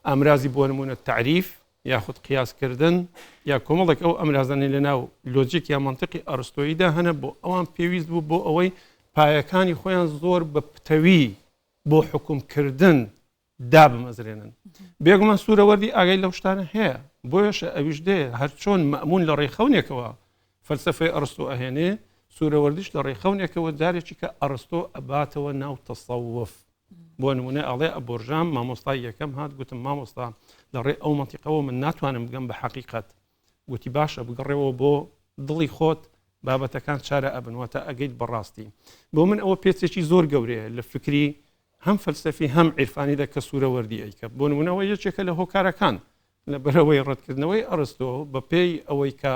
ئامرازی بۆ نمونە تعریف یاخود قیاسکردن یا کۆمەڵێک ئەو ئەمرازانەی لە ناو لۆجیک یا منطقی ئەرستۆییدا هەنە بۆ ئەوان پێویست بوو بۆ ئەوەی پایەکانی خۆیان زۆر بە پتەوی بۆ حکومکردن دابمەزرێنن. بێگومان سوورەوەردی ئاگای لەو شتانە هەیە بۆیەشە ئەویش دێ هەر چۆن مەئمون لە ڕێخەونێکەوە فەلسفەی ئەرستۆ ئەهێنێ سوورەوەردیش لە ڕێخەونێکەوە جارێکی کە ئەرستۆ ئەباتەوە ناو تەسەووف. بۆ نمونە ئەڵێ ئەبۆرژام مامۆستای یەکەم هات گوتم مامۆستا لە ڕێ ئەو مەنتیقەوە من ناتوانم بگەم بە حەقیقەت گوتی باشە بگەڕێەوە بۆ دڵی خۆت بابەتەکان چارە ئەبنواتە ئەگەیت بەڕاستی. بۆ من ئەوە پێچێکی زۆر گەورەیە لە فکری هەم فەلسفی هەم عیرفانیدا کە سوورەوەردی ئەیکە. بۆ نمونەوە یەکێکە لە هۆکارەکان لە بەرەوەی ڕەتکردنەوەی ئەرستۆ بە پێی ئەوەی کە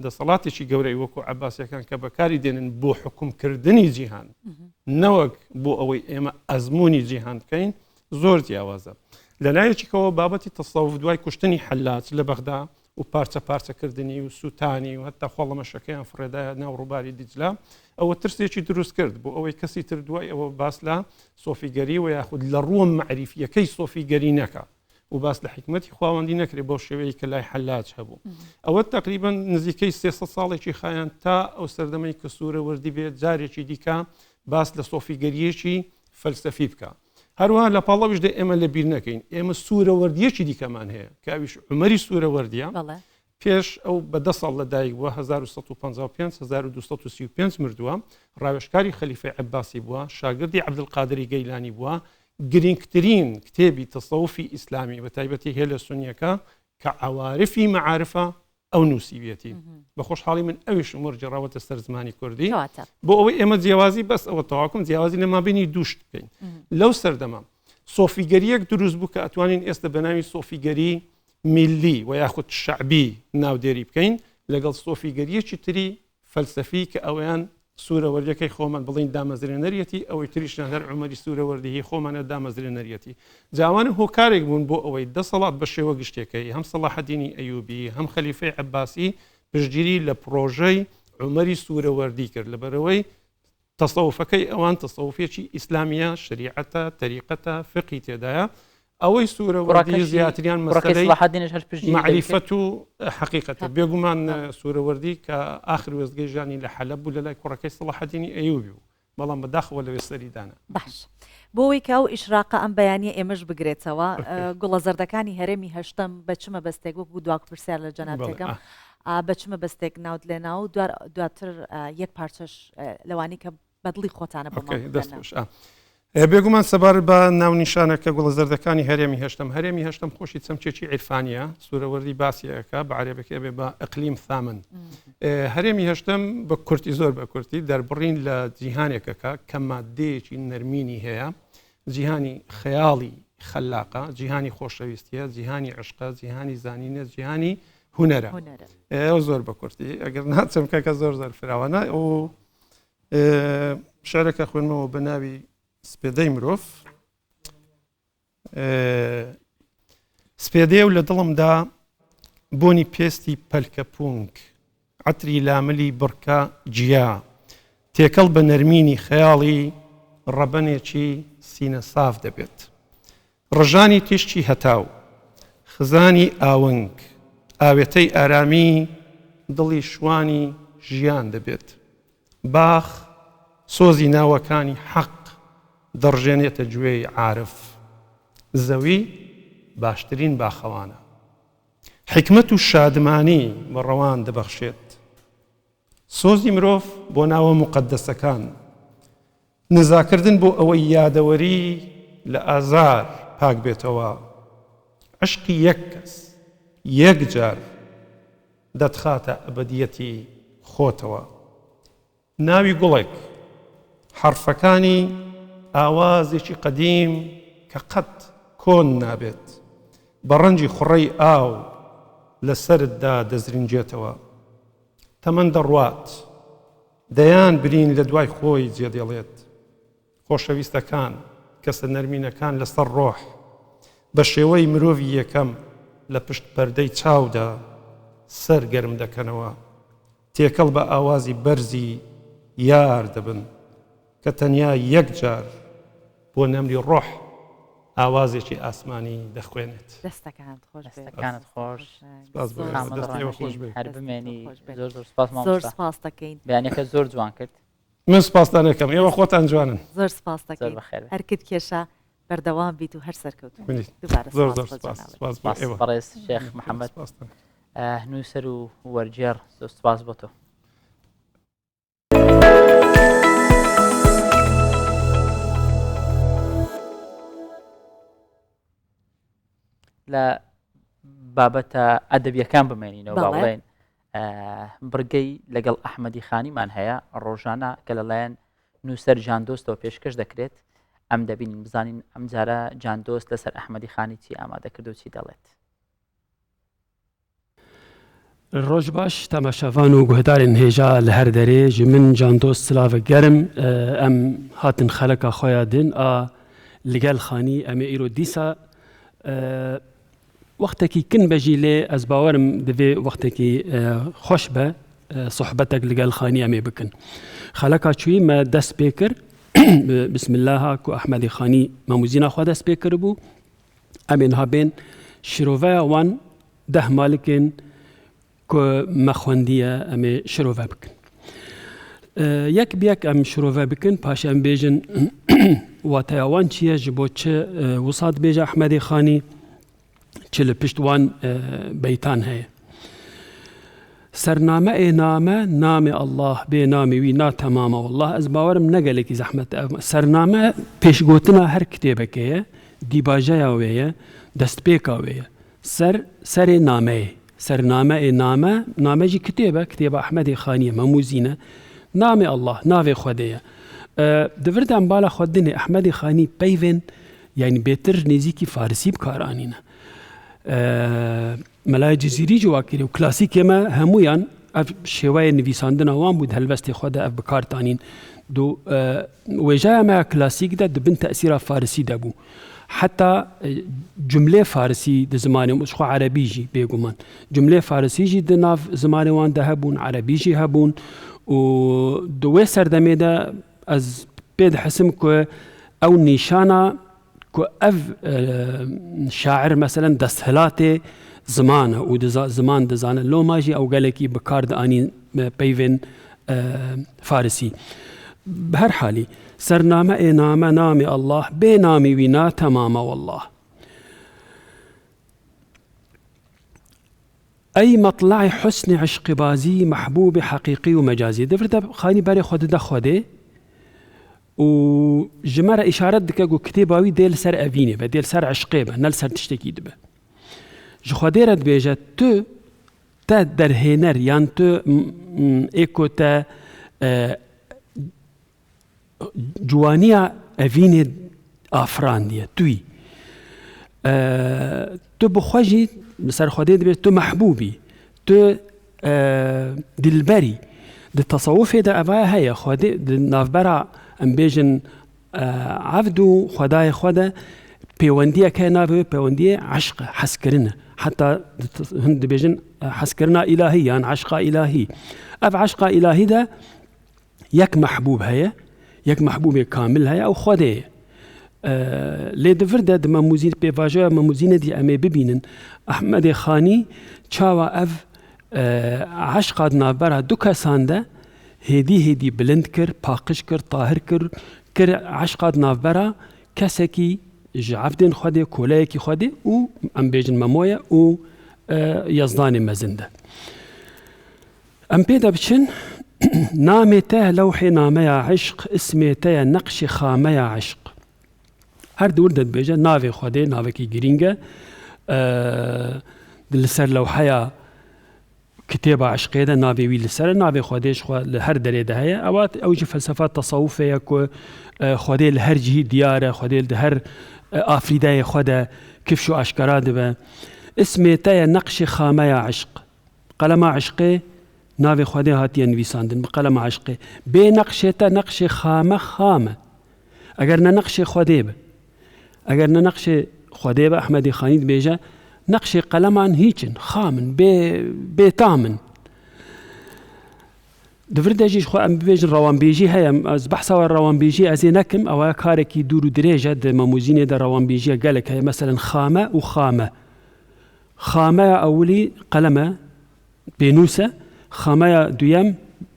دەسەڵاتێکی گەورەی وەکو عەباسیەکان کە بەکاری دێنن بۆ حکومکردنی جیهان نەوەک بۆ ئەوەی ئێمە ئەزمموی جیهان بکەین زۆر جیاوازە. لەلایەکیەوە بابەتی تەسەووف دوای کوشتنی حەلاج لە بەغدا و پارچە پارچەکردنی و سووتانی و هەتا خۆڵەمەشەکەیان فڕێدایە ناو ڕووباری دیجلا ئەوە ترسێکی دروست کرد بۆ ئەوەی کەسی تر دوای ئەوە باس لە سۆفیگەری و یاخود لە ڕووە مەعریفیەکەی سۆفیگەری نەکە و باس لە حکمەتی خواوەندی نەکرێت بۆ شێوەیە کە لای حەلاج هەبوو. ئەوە تقریبا نزیکەی 300 ساڵێکی خایان تا ئەو سەردەمەی کە سوورەوەردی بێت جارێکی دیکە باس لە سۆفیگەریەکی فەلسەفی بکە. هەروەها لە پاڵەویشدا ئێمە لە بیر نەکەین ئێمە سوورەوەردیەکی دیکەمان هەیە کاویش عومەری سوورەوەردیە پێش ئەو بە 10 ساڵ لەدایک بووە 1235 مردووە ڕاوێژکاری خەلیفەی عەباسی بووە شاگردی عەبدولقادری گەیلانی بووە گرنگترین کتێبی تەسەووفی ئیسلامی بە تایبەتی هەیە لە سونیەکە کە عەوارفی مەعارفە ئەو نووسیویەتی بە خۆشحاڵی من ئەویش وەرجێڕاوەتە سەر زمانی کوردی بۆ ئەوەی ئێمە جیاوازی بەس ئەوە تەواکم جیاوازی لە مابینی دووشت بکەین. لەو سەردەما سۆفیگەریەک دروست بوو کە ئەتوانین ئێستا بە ناوی سۆفیگەری میلی و یاخود شعبی ناودێری بکەین لەگەڵ سۆفیگەریەکی تری فەلسەفی کە ئەویان سوورەوەردیەکەی خۆمان بڵین دامەزرێنەریەتی ئەوەی تریشیان هەر عومەری سوورەوەردی خۆمانە دامەزرێنەریەتی. جاوانە هۆکارێک بوون بۆ ئەوەی دەسەڵات بە شێوە گشتێکەکەی هەم سەلاحەدینی ئەیوبی هەم خەلیفەی عەباسی پشتگیری لە پرۆژەی عومەری سوورەوەردی کرد لەبەرەوەی تەسەووفەکەی ئەوان تەسەووفێکی ئیسلامیە شریعەتە تەریقەتە فقی تێدایە ئەوەی سوورەوەردی زیاتریان مەسەلەی معریفەت و حقیقەتە. بێگومان سوورەوەردی کە ئاخر وێستگەی ژانی لە حەلەب بوو لە لای کوڕەکەی سەلاحەدینی ئەیوبی و بەڵام بەداخەوە لەوێ سەریدانە. باش بۆەوەی کە ئەو ئیشراقە ئەم بەیانیە ئێمەش بگرێتەوە گوڵە زەردەکانی هەرێمی هەشتم بەچمە بەستێک وەکو دواک پرسیار لە جەنابەکەم بەچمە بەستێک ناوت لێنا و دواتر یەک پارچەش لەوانی کە بەدڵی خۆتانە دەستخۆش. بێگومان سەبار بە ناونیشانەکە گوڵە زەردەکانی هەرێمی هەشتم. هەرێمی هەشتم خۆشی چەمچێکی عیرفانیە، سوورەوەردی باسیەکە بە عەرەبەکە بێ بە ئەقلیم ثامن. هەرێمی هەشتم بە کورتی زۆر بە کورتی دەربڕین لە جیهانێکەکە کە مادەیەکی نەرمینی هەیە، جیهانی خەیاڵی خەلاقە، جیهانی خۆشەویستیە، جیهانی عشقە، جیهانی زانینە، جیهانی هونەرە. ئەو زۆر بە کورتی ئەگەر ناچم کەکە زۆر زۆر فراوانە و شارەکە خوێنمەوە بە ناوی سپێدەی مرۆڤ. سپێدەیە و لە دڵمدا بۆنی پێستی پەلکە پونگ، عەتری لاملی بڕکە جیا، تێکەڵ بە نەرمینی خەیاڵی ڕەبەنێکی سینە ساف دەبێت. ڕژانی تیشتی هەتاو، خزانی ئاونگ، ئاوێتەی ئارامی دڵی شوانی ژیان دەبێت. باخ سۆزی ناوەکانی حەق دەڕژێنێتە گوێی عارف، زەوی باشترین باخەوانە. حکمت و شادمانی بەڕەوان دەبەخشێت. سۆزی مرۆڤ بۆ ناوە مقەدەسەکان، نزاکردن بۆ ئەوەی یادەوەری لە ئازار پاک بێتەوە. عشقی یەک کەس یەک جار دەتخاتە ئەبەدیەتی خۆتەوە. ناوی گوڵێک، حرفەکانی ئاوازێکی قەدیم کە قەت کۆن نابێت، بە ڕەنجی خوڕەی ئاو لەسەرتدا دەزرینجێتەوە. تەمەن دەڕوات دەیان برین لە دوای خۆی جێدێڵێت. خۆشەویستەکان کەسە نەرمینەکان لەسەر ڕۆح بە شێوەی مرۆڤی یەکەم لە پشت پەردەی چاودا سەرگەرم دەکەنەوە. تێکەڵ بە ئاوازی بەرزی یار دەبن کە تەنیا یەک جار بۆ نەمری ڕۆح ئاوازێکی ئاسمانی دەخوێنێت. دەستەکانت خۆش هەر بمێنی زۆر سپاس زۆر سپاس دەکەین. بەیانەکە زۆر جوان کرد. من سپاسدان دەکەم، ئێوە خۆتان جوانن. زۆر سپاس دەکەین. هەرکرد کێشە بەردەوام بیت و هەر سەرکەوت. زۆر زۆر سپاس بەڕێز شێخ محەممەد نووسەر و وەرجێر زۆر سپاس بۆ تۆ. لە بابەتە ئەدەبیەکان بمێنینەوە با بڵێن بڕگەی لەگەڵ ئەحمەدی خانیمان هەیە ڕۆژانە کە لەلایەن نووسەر جاندۆستەوە پێشکەش دەکرێت. ئەم دەبینین بزانین ئەم جارە جاندۆست لەسەر ئەحمەدی خانی چی ئامادە کرد و چی دەڵێت. ڕۆژ باش تەماشاوان و گوهدارên هێژا لە هەر دەرێ ji min جاندۆست سلاوە گەرم ئەم هاتن خەلەکە خۆیان din a لەگەڵ خانی ئەمێ ئیرۆ دیسا وەختێکی کن بەژی لێ ئەس باوەرم دەبێ وەختێکی خۆش بە سوحبەتێک لەگەڵ خانی ئەمێ بکن. خەلەکە چووی مە دەست پێ کرد بسم الله کو ئەحمەدی خانی مەموزینا خوا دەست پێ کرد بوو ئەمێن هەبێن شرۆڤەیە وان دەه مالکێن کو مەخوەندیە ئەمێ شرۆڤە بکن. یەک بیەک ئەم شرۆڤە بکن پاش ئەم بێژن واتەیەوان چییە ji بۆ چ وسات بێژە ئەحمەدی خانی چ لە پشتوان بەیتان هەیە. سەرنامە ئێنامە نامی ئەڵڵاه بێ نامی وی ناتەمامە والله ئەس باوەرم نەگەلێکی زەحمەت سەرنامە پێشگوتنە هەر کتێبەکەیە دیباژەیاوەیە دەستپێکاوەیە سەرێ نامەیە سەرنامە ئێنامە نامەژی کتێبە کتێبە ئەحمەدی خانیە مەموزینە نامی ئەڵڵاه ناوێ خودەیە. دەوردان بالا خودنێ ئەحمەدی خانی پەیوێن یعنی بێتر نێزیکی فارسی بکارانینە. مەلای جزیری جواکری و کلاسیک ئێمە هەمویان ئەف شێوەیە نویساندنەوان بوو هەلبەستی خۆدا ئەف بکارتانین دو وێژایەمە کلاسیکدا دبن تەسیرا فارسی دەبوو حتا جملێ فارسی د زمانی مشخوا عربیجی بێگومان جملێ فارسیجی د ناو زمانێوان دا هەبوون عربیجی هەبوون و دوێ سەردەمێدا ئەس پێ دەحسم کە ئەو نیشانە کو ئەv شاعر مەسەلەن دەستهەلاتێ زمانە و زمان دەزانە لۆماژی ئەو گەلێکی بەکار دەئانین پەیوێن فارسی. بهر حالي سرنامه نامه نامي الله بنامي وينا تمامه والله. أي مطلع حسن عشق بازي محبوب حقيقي ومجازي. دفرت خاني باري خود ده خوده و جمرة إشارة دكا كتاباوي ديل سر أفيني با ديل سر عشقي با نل سر تشتكي دبا جخوده رد بيجا تو تا درهنر يان تو ايكو تا جوانيا أفيني آفران دي توي تو بخواجي بسر خوده دبا تو محبوبي تو دلبري دي تصوفي دا أفايا هيا خوده دي نافبرا ام بيجن عبدو خداي خدا بيونديه كنابه بيونديه عشق حسكرنا حتى هند بيجن حسكرنا الهي يعني عشق الهي اب عشق الهي ده يك محبوب هيا يك محبوب كامل هيا او خداي لي دفردا دما موزين بيفاجا موزين دي امي ببينن احمد خاني تشاوا اف عشق نابرا دوكا سانده هدي بلند كر باقش كر طاهر كر عشقات نافبرا كسكي جعفدين خده كولايكي خده و ام بيجن ممويا و يزداني مزنده ام بيدا بشن نامته لوحي ناميا عشق اسمته نقش خاميا عشق هر دوردت بيجا نافي خده نافكي جرينجا دلسر لوحيا كتابة عشقية ده نابي ويل السر نابي خوديش خو لهر دري ده هي اوات اوجي فلسفات تصوفية كو خودي لهر جهي ديارة خودي لهر افريداي خودا كيف شو اشكارات به اسمي تايا نقش خاميا عشق قلم عشقي نابي خودي هاتي انويساندن بقلم عشقي بي نقشتا نقش خامة اگر نقش خودي به اگر نقش خودي به احمدي خانيد بيجا نقش قلمان هيجن خامن بيتامن دفرد اجيش خو ام بيجن روان بيجي هيا از بحثا روان بيجي ازي نكم او كاركي دورو دريجه د ماموزين د روان بيجي قالك هي مثلا خامه خامه اولي قلمه بينوسه خامه دويم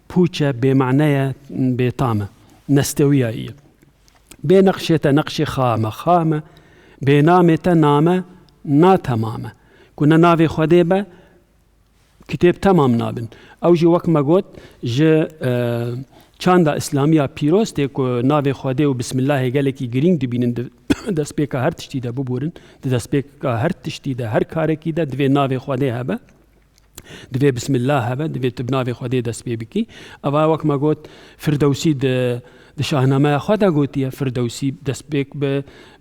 بوچه بمعنى بيتامه نستويه هي بنقشته نقش خامه بنامته نامه نا تمامه كنا نافي خديبه كتاب تمام نابن او جي وقت ما قلت جي چاندا اسلاميه بيروس تيكو نافي خدي وبسم الله قالك جرين دبين دس بيكا هر تشتي ده ببورن دس بيكا هر تشتي ده هر كاركي ده دفي نافي خدي هبه دفي بسم الله هبه دفي تبنافي خدي دس بيبكي او وقت ما قلت فردوسي ده شاهنامه خدا گوتیه فردوسی دست بیک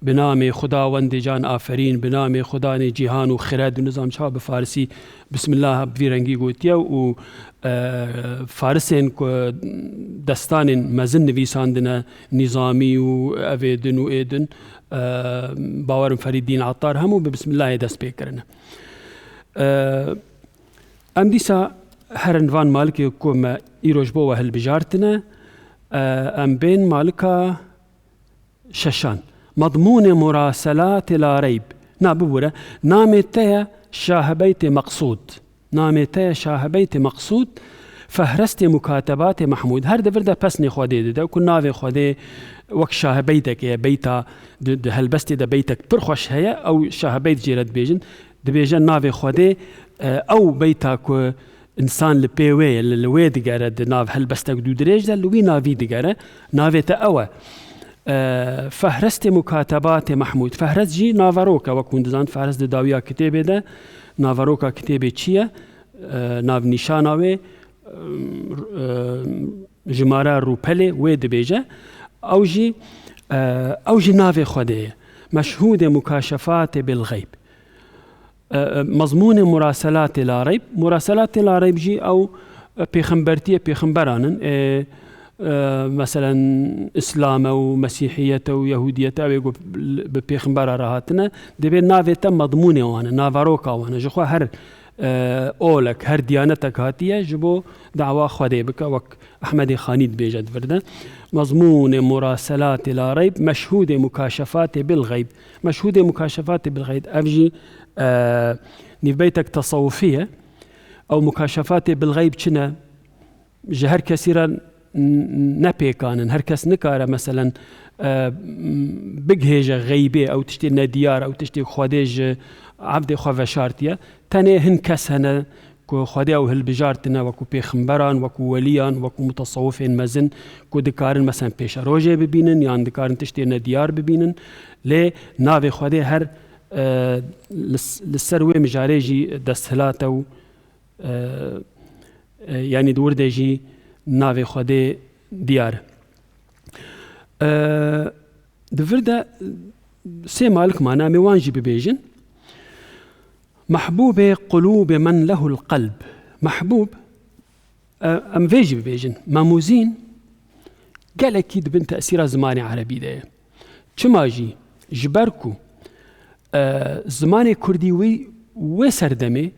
بنام خداوند جان آفرین بنام خدا نے جهان و خرد و نظام شاه به فارسی بسم الله بفیرنگی گوتیه و فارسین کو دستان مزن نویساندنه نظامی و اویدن و ایدن باورم فریدین عطار همو بسم الله دست بیک کرنه ام دیسا هر عنوان مالکی کوم ایروج بو هل بجارتنه ام بين مالكا ششان مضمون مراسلات لا ريب نابورة نامته شاهبيت مقصود نامته شاهبيت مقصود فهرست مكاتبات محمود هر دفرده بسني خودي ده كل نافي خودي وك شاهبيتك يا بيتا هلبست ده بيتك برخوش هي او شاهبيت جيرت بيجن دبيجن نافي خودي او بيتك انسان لبيوي اللي دقاره ناف هلبستك دو دريج ده لوي نافي دقاره نافي تاوا فهرست مكاتبات محمود فهرست جي نافاروكا وكوندزان فهرست داويا كتابه ده نافاروكا كتابه چيه ناف نشاناوي جماره روبله ويد بيجه او جي نافي خديه مشهود مكاشفات بالغيب مضمون مراسلات لا ريب مراسلات لا ريب جي او بيخمبرتيه بيخمبرانن مثلا اسلام او مسيحيه او يهوديه او بيخمبر راهاتنا دبي نافيتا مضمونه وانا نافاروكا وانا جو هر اولك هر ديانتك هاتيه جبو دعوه خدي بك وك احمد خانيد بيجد فردا مضمون مراسلات لا ريب مشهود مكاشفات بالغيب مشهود مكاشفات بالغيب افجي نبيتك تصوفيه او مكاشفات بالغيب شنا جهر كثيرا نەپێکانن هەر کەس نکارە مەسەلەن بگهێژە غەیبێ ئەو تشتێ نەدیار ئەو تشتێ خودێژ عەبدێ خۆ ڤەشارتیە تەنێ هەن کەس هەنە کو خودێ ئەو هەڵبژارتنە وەکو پێخمبەران وەکو وەلیان وەکو متەسەوفێن مەزن کو دکارن مەسەن پێشە ڕۆژێ ببینن یان دکارن تشتێ نەدیار ببینن لێ ناوێ خودێ هەر لەسەر وێ مژارێژی دەستهلاتە و ینی دووردێژی ناوێ خودێ دیارە دڤردە سێ مالکمان ئەمێ وانژی ببێژن محبوب قلوب من له القلب محبوب ئەم vێژی ببێژن ماموزین gelekî dibin te'sîra zimanê Erebî de ye. Çima jî ji ber ku zimanê Kurdî wê serdemê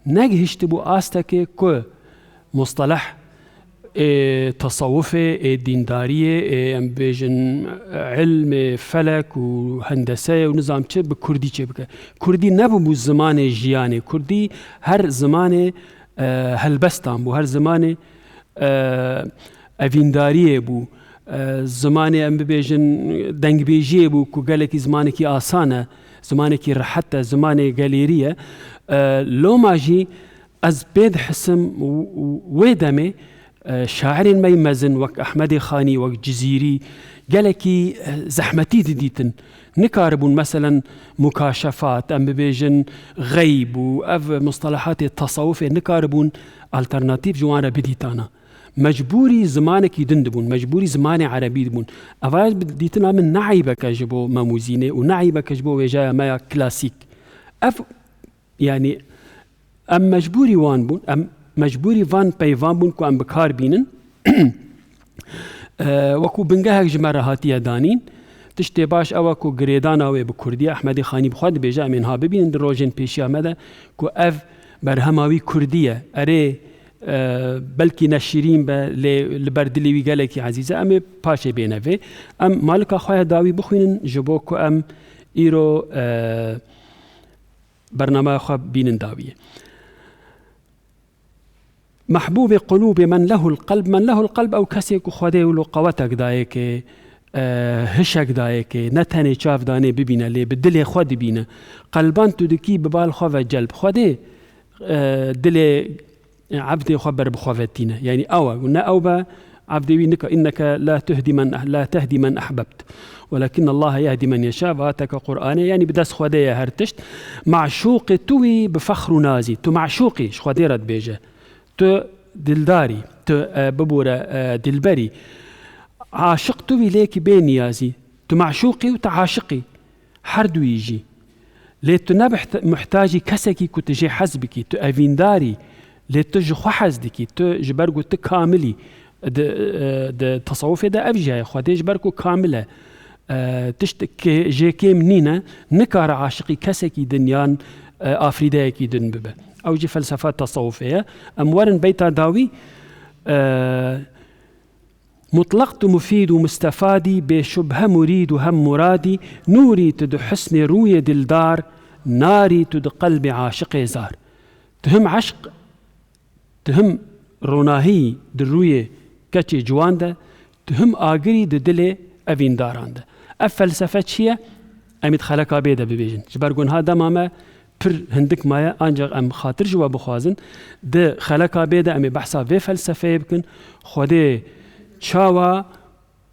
negihişti bû astekê ku mustalah tasawufê dîndariyê em bêjin ilmê felek û hendeseyê û nizam çi bi Kurdî çê bike. Kurdî nebû bû zimanê jiyanê. Kurdî her zimanê helbestan bû her zimanê evîndariyê bû. Zimanê em bibêjin dengbêjiyê bû ku gelekî zimanekî asan e zimanekî rehet e zimanê gelêrî ye. Loma jî ez pê dihisim wê demê şairên me mezin wek Ehmedê Xanî wek Cizîrî gelekî zehmetî didîtin. Nikaribûn meselen mukaşefat em bibêjin geyb û ev mustalahatê tasawufê nikaribûn alternatîv ji wan re bidîtana. Mecbûrî zimanekî din dibûn, mecbûrî zimanê Erebî dibûn. Eva dîtina min neeybeke ji bo memûzînê û neeybeke ji bo wêjeya me ya klasîk. Ev yanî em mecbûrî wan bûn, em mecbûrî van peyvan bûn ku em bikar bînin. Wekû bingehek ji me re hatiye danîn. Tiştê baş ew e ku girêdana wê bi Kurdî Ehmedê Xanî bixwe dibêje em ên ha bibînin di rojên pêşiya me de ku ev berhema wî Kurdî ye. Erê belkî neşîrîn be lê li ber dilê wî gelekî ezîz e em ê paşê bêne vê. Em malika xwe ya dawî bixwînin ji bo ku em îro bernameya xwe bînin dawî. محبوب قلوب من له القلب من له القلب ئەو کەسێک و خودێ و قەوەتێک دایەکێ هشێک دایەکێ نەتەنێ چاودانێ ببینە لێ bi dilê xwe dibîne qelban tu dikî bi bal xwe ve celb xwedê dilê عبدê xwe berbixwevetîne yanî ew e ne ew be عبدê wî nika inneke la tehdî men ehbebt ولكن الله يهدي من يشاء واتك قرآنه يعني بدس خودية هرتشت معشوق توي بفخر نازي تو معشوقي خودي رد بيجه تو دلداري تو ببورة دلبري عاشق توي ليكي بينيازي تو معشوقي وتعاشقي حردو يجي لي تو نبح محتاجي كسكي كو تجي حزبكي تو أفينداري لي تجي خو حزدكي تو جبرقو تكاملي د تصوفي دا أفجاي خودي جبرقو كاملة تشتك جيكي منينة نكار عاشقي كسكي دنيان آفريدايكي دن ببه أو جي فلسفات تصوفية أموارن بيتا داوي مطلقت مفيد ومستفادي بشبه مريد وهم مرادي نوري تد حسن روية دلدار ناري تد قلب عاشق زار تهم عشق تهم روناهي دروية كتشي جوانده تهم آقري دلي أفين دارانده فلسفة شيء أمد خلقا بيدا ببيجن جبرقون هذا ماما پر هندك مايا أنجغ أم خاطر جوا بخوازن ده خلقا بيدا أمي بحثا في فلسفة بكن خودي چاوا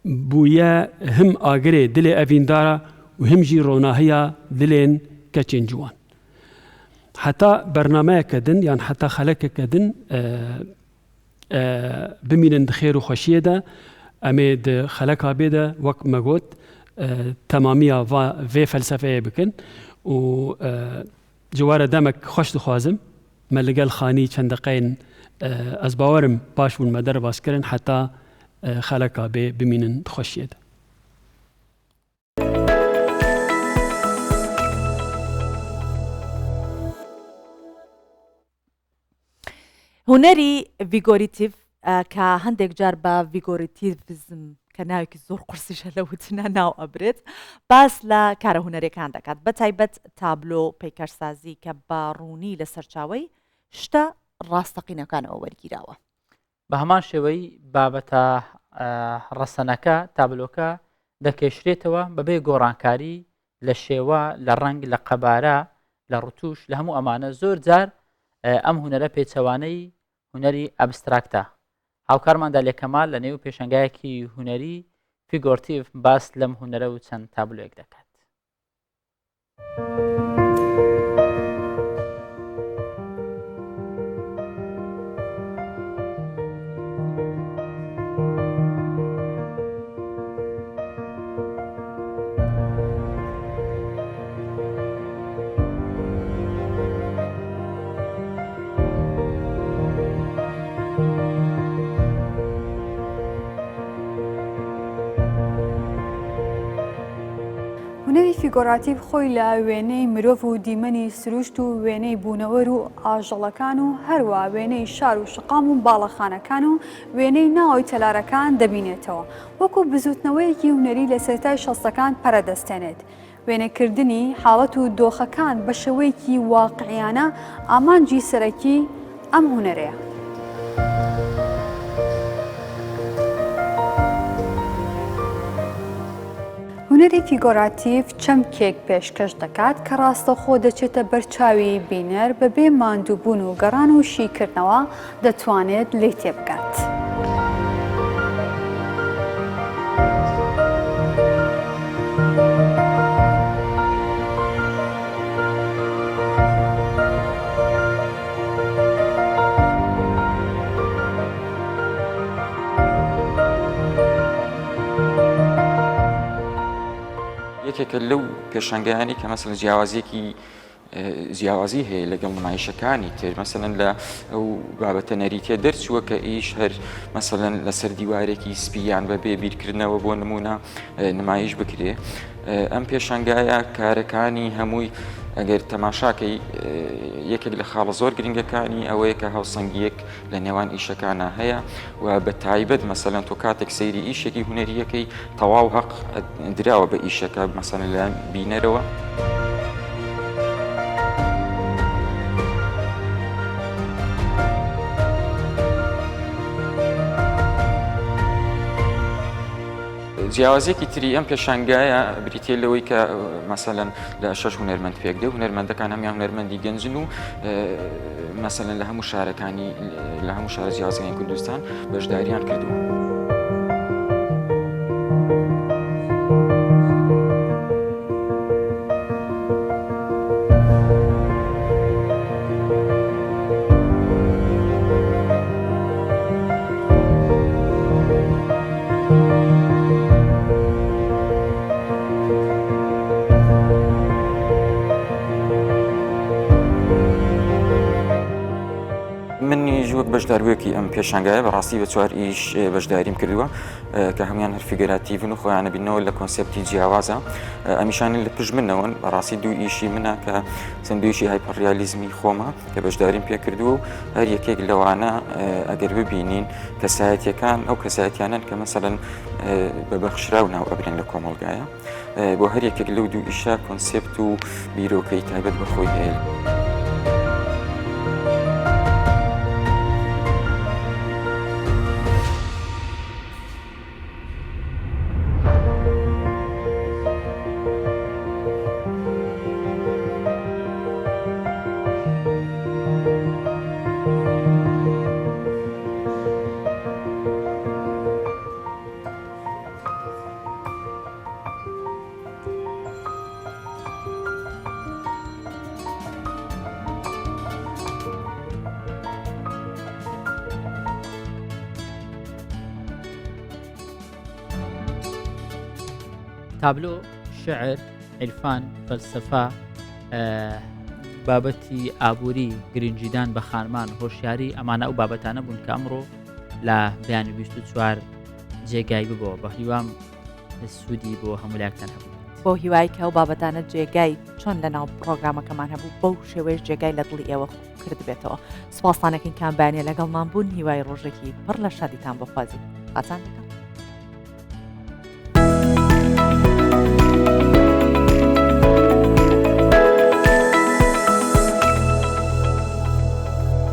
بويا هم آقري دلي أفين دارا وهم جي روناهيا دلين كچين جوان حتى برنامج كدن يعني حتى خلق كدن بمينن دخير وخشية ده أمي ده خلقا بيدا وقت مقود تمامية في فلسفة بكن و جوار دمك خوش دخوازم ما لقال خاني چند دقين از باورم باش بون مدر باس کرن حتى خلقا بمينن خوشيد هنري فيغوريتيف كهندك جاربا فيغوريتيفزم كناوكي زور قرسيشة لوتنا ناو أبرد باس لا كاره هنري كان دكات بتايبت تابلو بيكرسازي كباروني لسرچاوي شتا راستقينا كان أول جيراوة بهمان شوي بابتا ڕەسەنەکە تابلۆکە دەکێشرێتەوە بەبێ گۆڕانکاری لە شێوە لە ڕنگ لە قەبارە لە ڕوتوش لە هەموو ئەمانە زۆر جار ئەم هوەرە پێچەوانەی هوەری ئەبستراکتە هاوکارماندا لێکەمال لە نێو پێشەنگایەکی هوەری فیگۆرتیڤ باس لەم هوەرە و چەند تابلۆیەک دەکات. هونەری فیگۆراتیڤ خۆی لە وێنەی مرۆڤ و دیمەنی سروشت و وێنەی بوونەوەر و ئاژەڵەکان و هەروە وێنەی شار و شقام و باڵەخانەکان و وێنەی ناوی تەلارەکان دەبینێتەوە وەکو بزوتنەوەیەکی هونەری لە سەرەتای شەستەکان پەرەدەستێنێت. وێنەکردنی حاڵەت و دۆخەکان بە شێوەیەکی واقعیانە ئامانجی سەرەکی ئەم هونەرەیە. هونەری فیگۆراتیڤ چەمکێک پێشکەش دەکات کە ڕاستەوخۆ دەچێتە بەرچاوی بینەر بەبێ ماندووبوون و گەڕان و شیکردنەوە دەتوانێت لێی تێبگات. یەکێکە لەو پێشەنگایانی کە مەسەڵەن جیاوازی هەیە لەگەڵ نمایشەکانی تر مەسەڵەن لە ئەو بابەتە نەریتێ دەرچووە کە ئیش هەر مەسەڵەن لەسەر دیوارێکی سپیان بەبێ بیرکردنەوە بۆ نمونە نمایش بکرێ. ئەم پێشەنگایە کارەکانی هەمووی ئەگەر تەماشاکەی یەکێک لە خاڵە زۆر گرنگەکانی ئەوەیە کە هاوسەنگیەک لە نێوان ئیشەکانە هەیە و بە تایبەت مەسەڵەن تۆ کاتێک سەیری ئیشێکی هونەریەکەی تەواو حەق دراوە بە ئیشەکە مەسەڵەن لە بینەرەوە. جیاوازێکی تری ئەم پێشانگایە بریتێ لەوەی کە مەسەڵەن لە 6 هونەرمەند پێک دێ هونەرمەندەکان هەمیان هونەرمەندی گەنجن و مەسەڵەن لە هەموو شارەکانی لە هەموو شارە جیاوازەکانی کوردستان بەشداریان کردووە. بەشدارویەکی ئەم پێشانگایە بەڕاستی بە 4 ئیش بەشداریم کردووە کە هەمویان هەر فیگەراتیڤن و خۆیانە بینەوە لە کۆنسێپتی جیاوازە. ئەمیشانی لە پشت منەوەن بەڕاستی 2 ئیشی منە کە سندویشی هایپەڕیالیزمی خۆمە کە بەشداریم پێ کردووە و هەر یەکێک لەوانە ئەگەر ببینین کەسایەتیەکان ئەو کەسایەتیانن کە مەسەڵەن بەبەخشراو ناو ئەبرێن لە کۆمەڵگایە بۆ هەر یەکێک لەو 2 ئیشە کۆنسێپت و بیرۆکەی تایبەت بەخۆی هەیە. تابلۆ شعر عیرفان فەلسەفە بابەتی ئابووری گرنجیدان بە خانمان هۆشیاری ئەمانە ئەو بابەتانە بوون کە ئەمڕۆ لە بەیانی 24 جێگای ببەوە بە هیوام سوودی بۆ هەمولایەکتان هەبوو بۆ هیوای کە ئەو بابەتانە جێگای چۆن لەناو پرۆگرامەکەمان هەبوو بەو شێوەیەش جێگای لە دڵی ئێوە کرد بێتەوە. سوپاسانەکەین کامبانیە لەگەڵمان بوون هیوای ڕۆژێکی پڕ لە شادیتان بخوازی. قاچان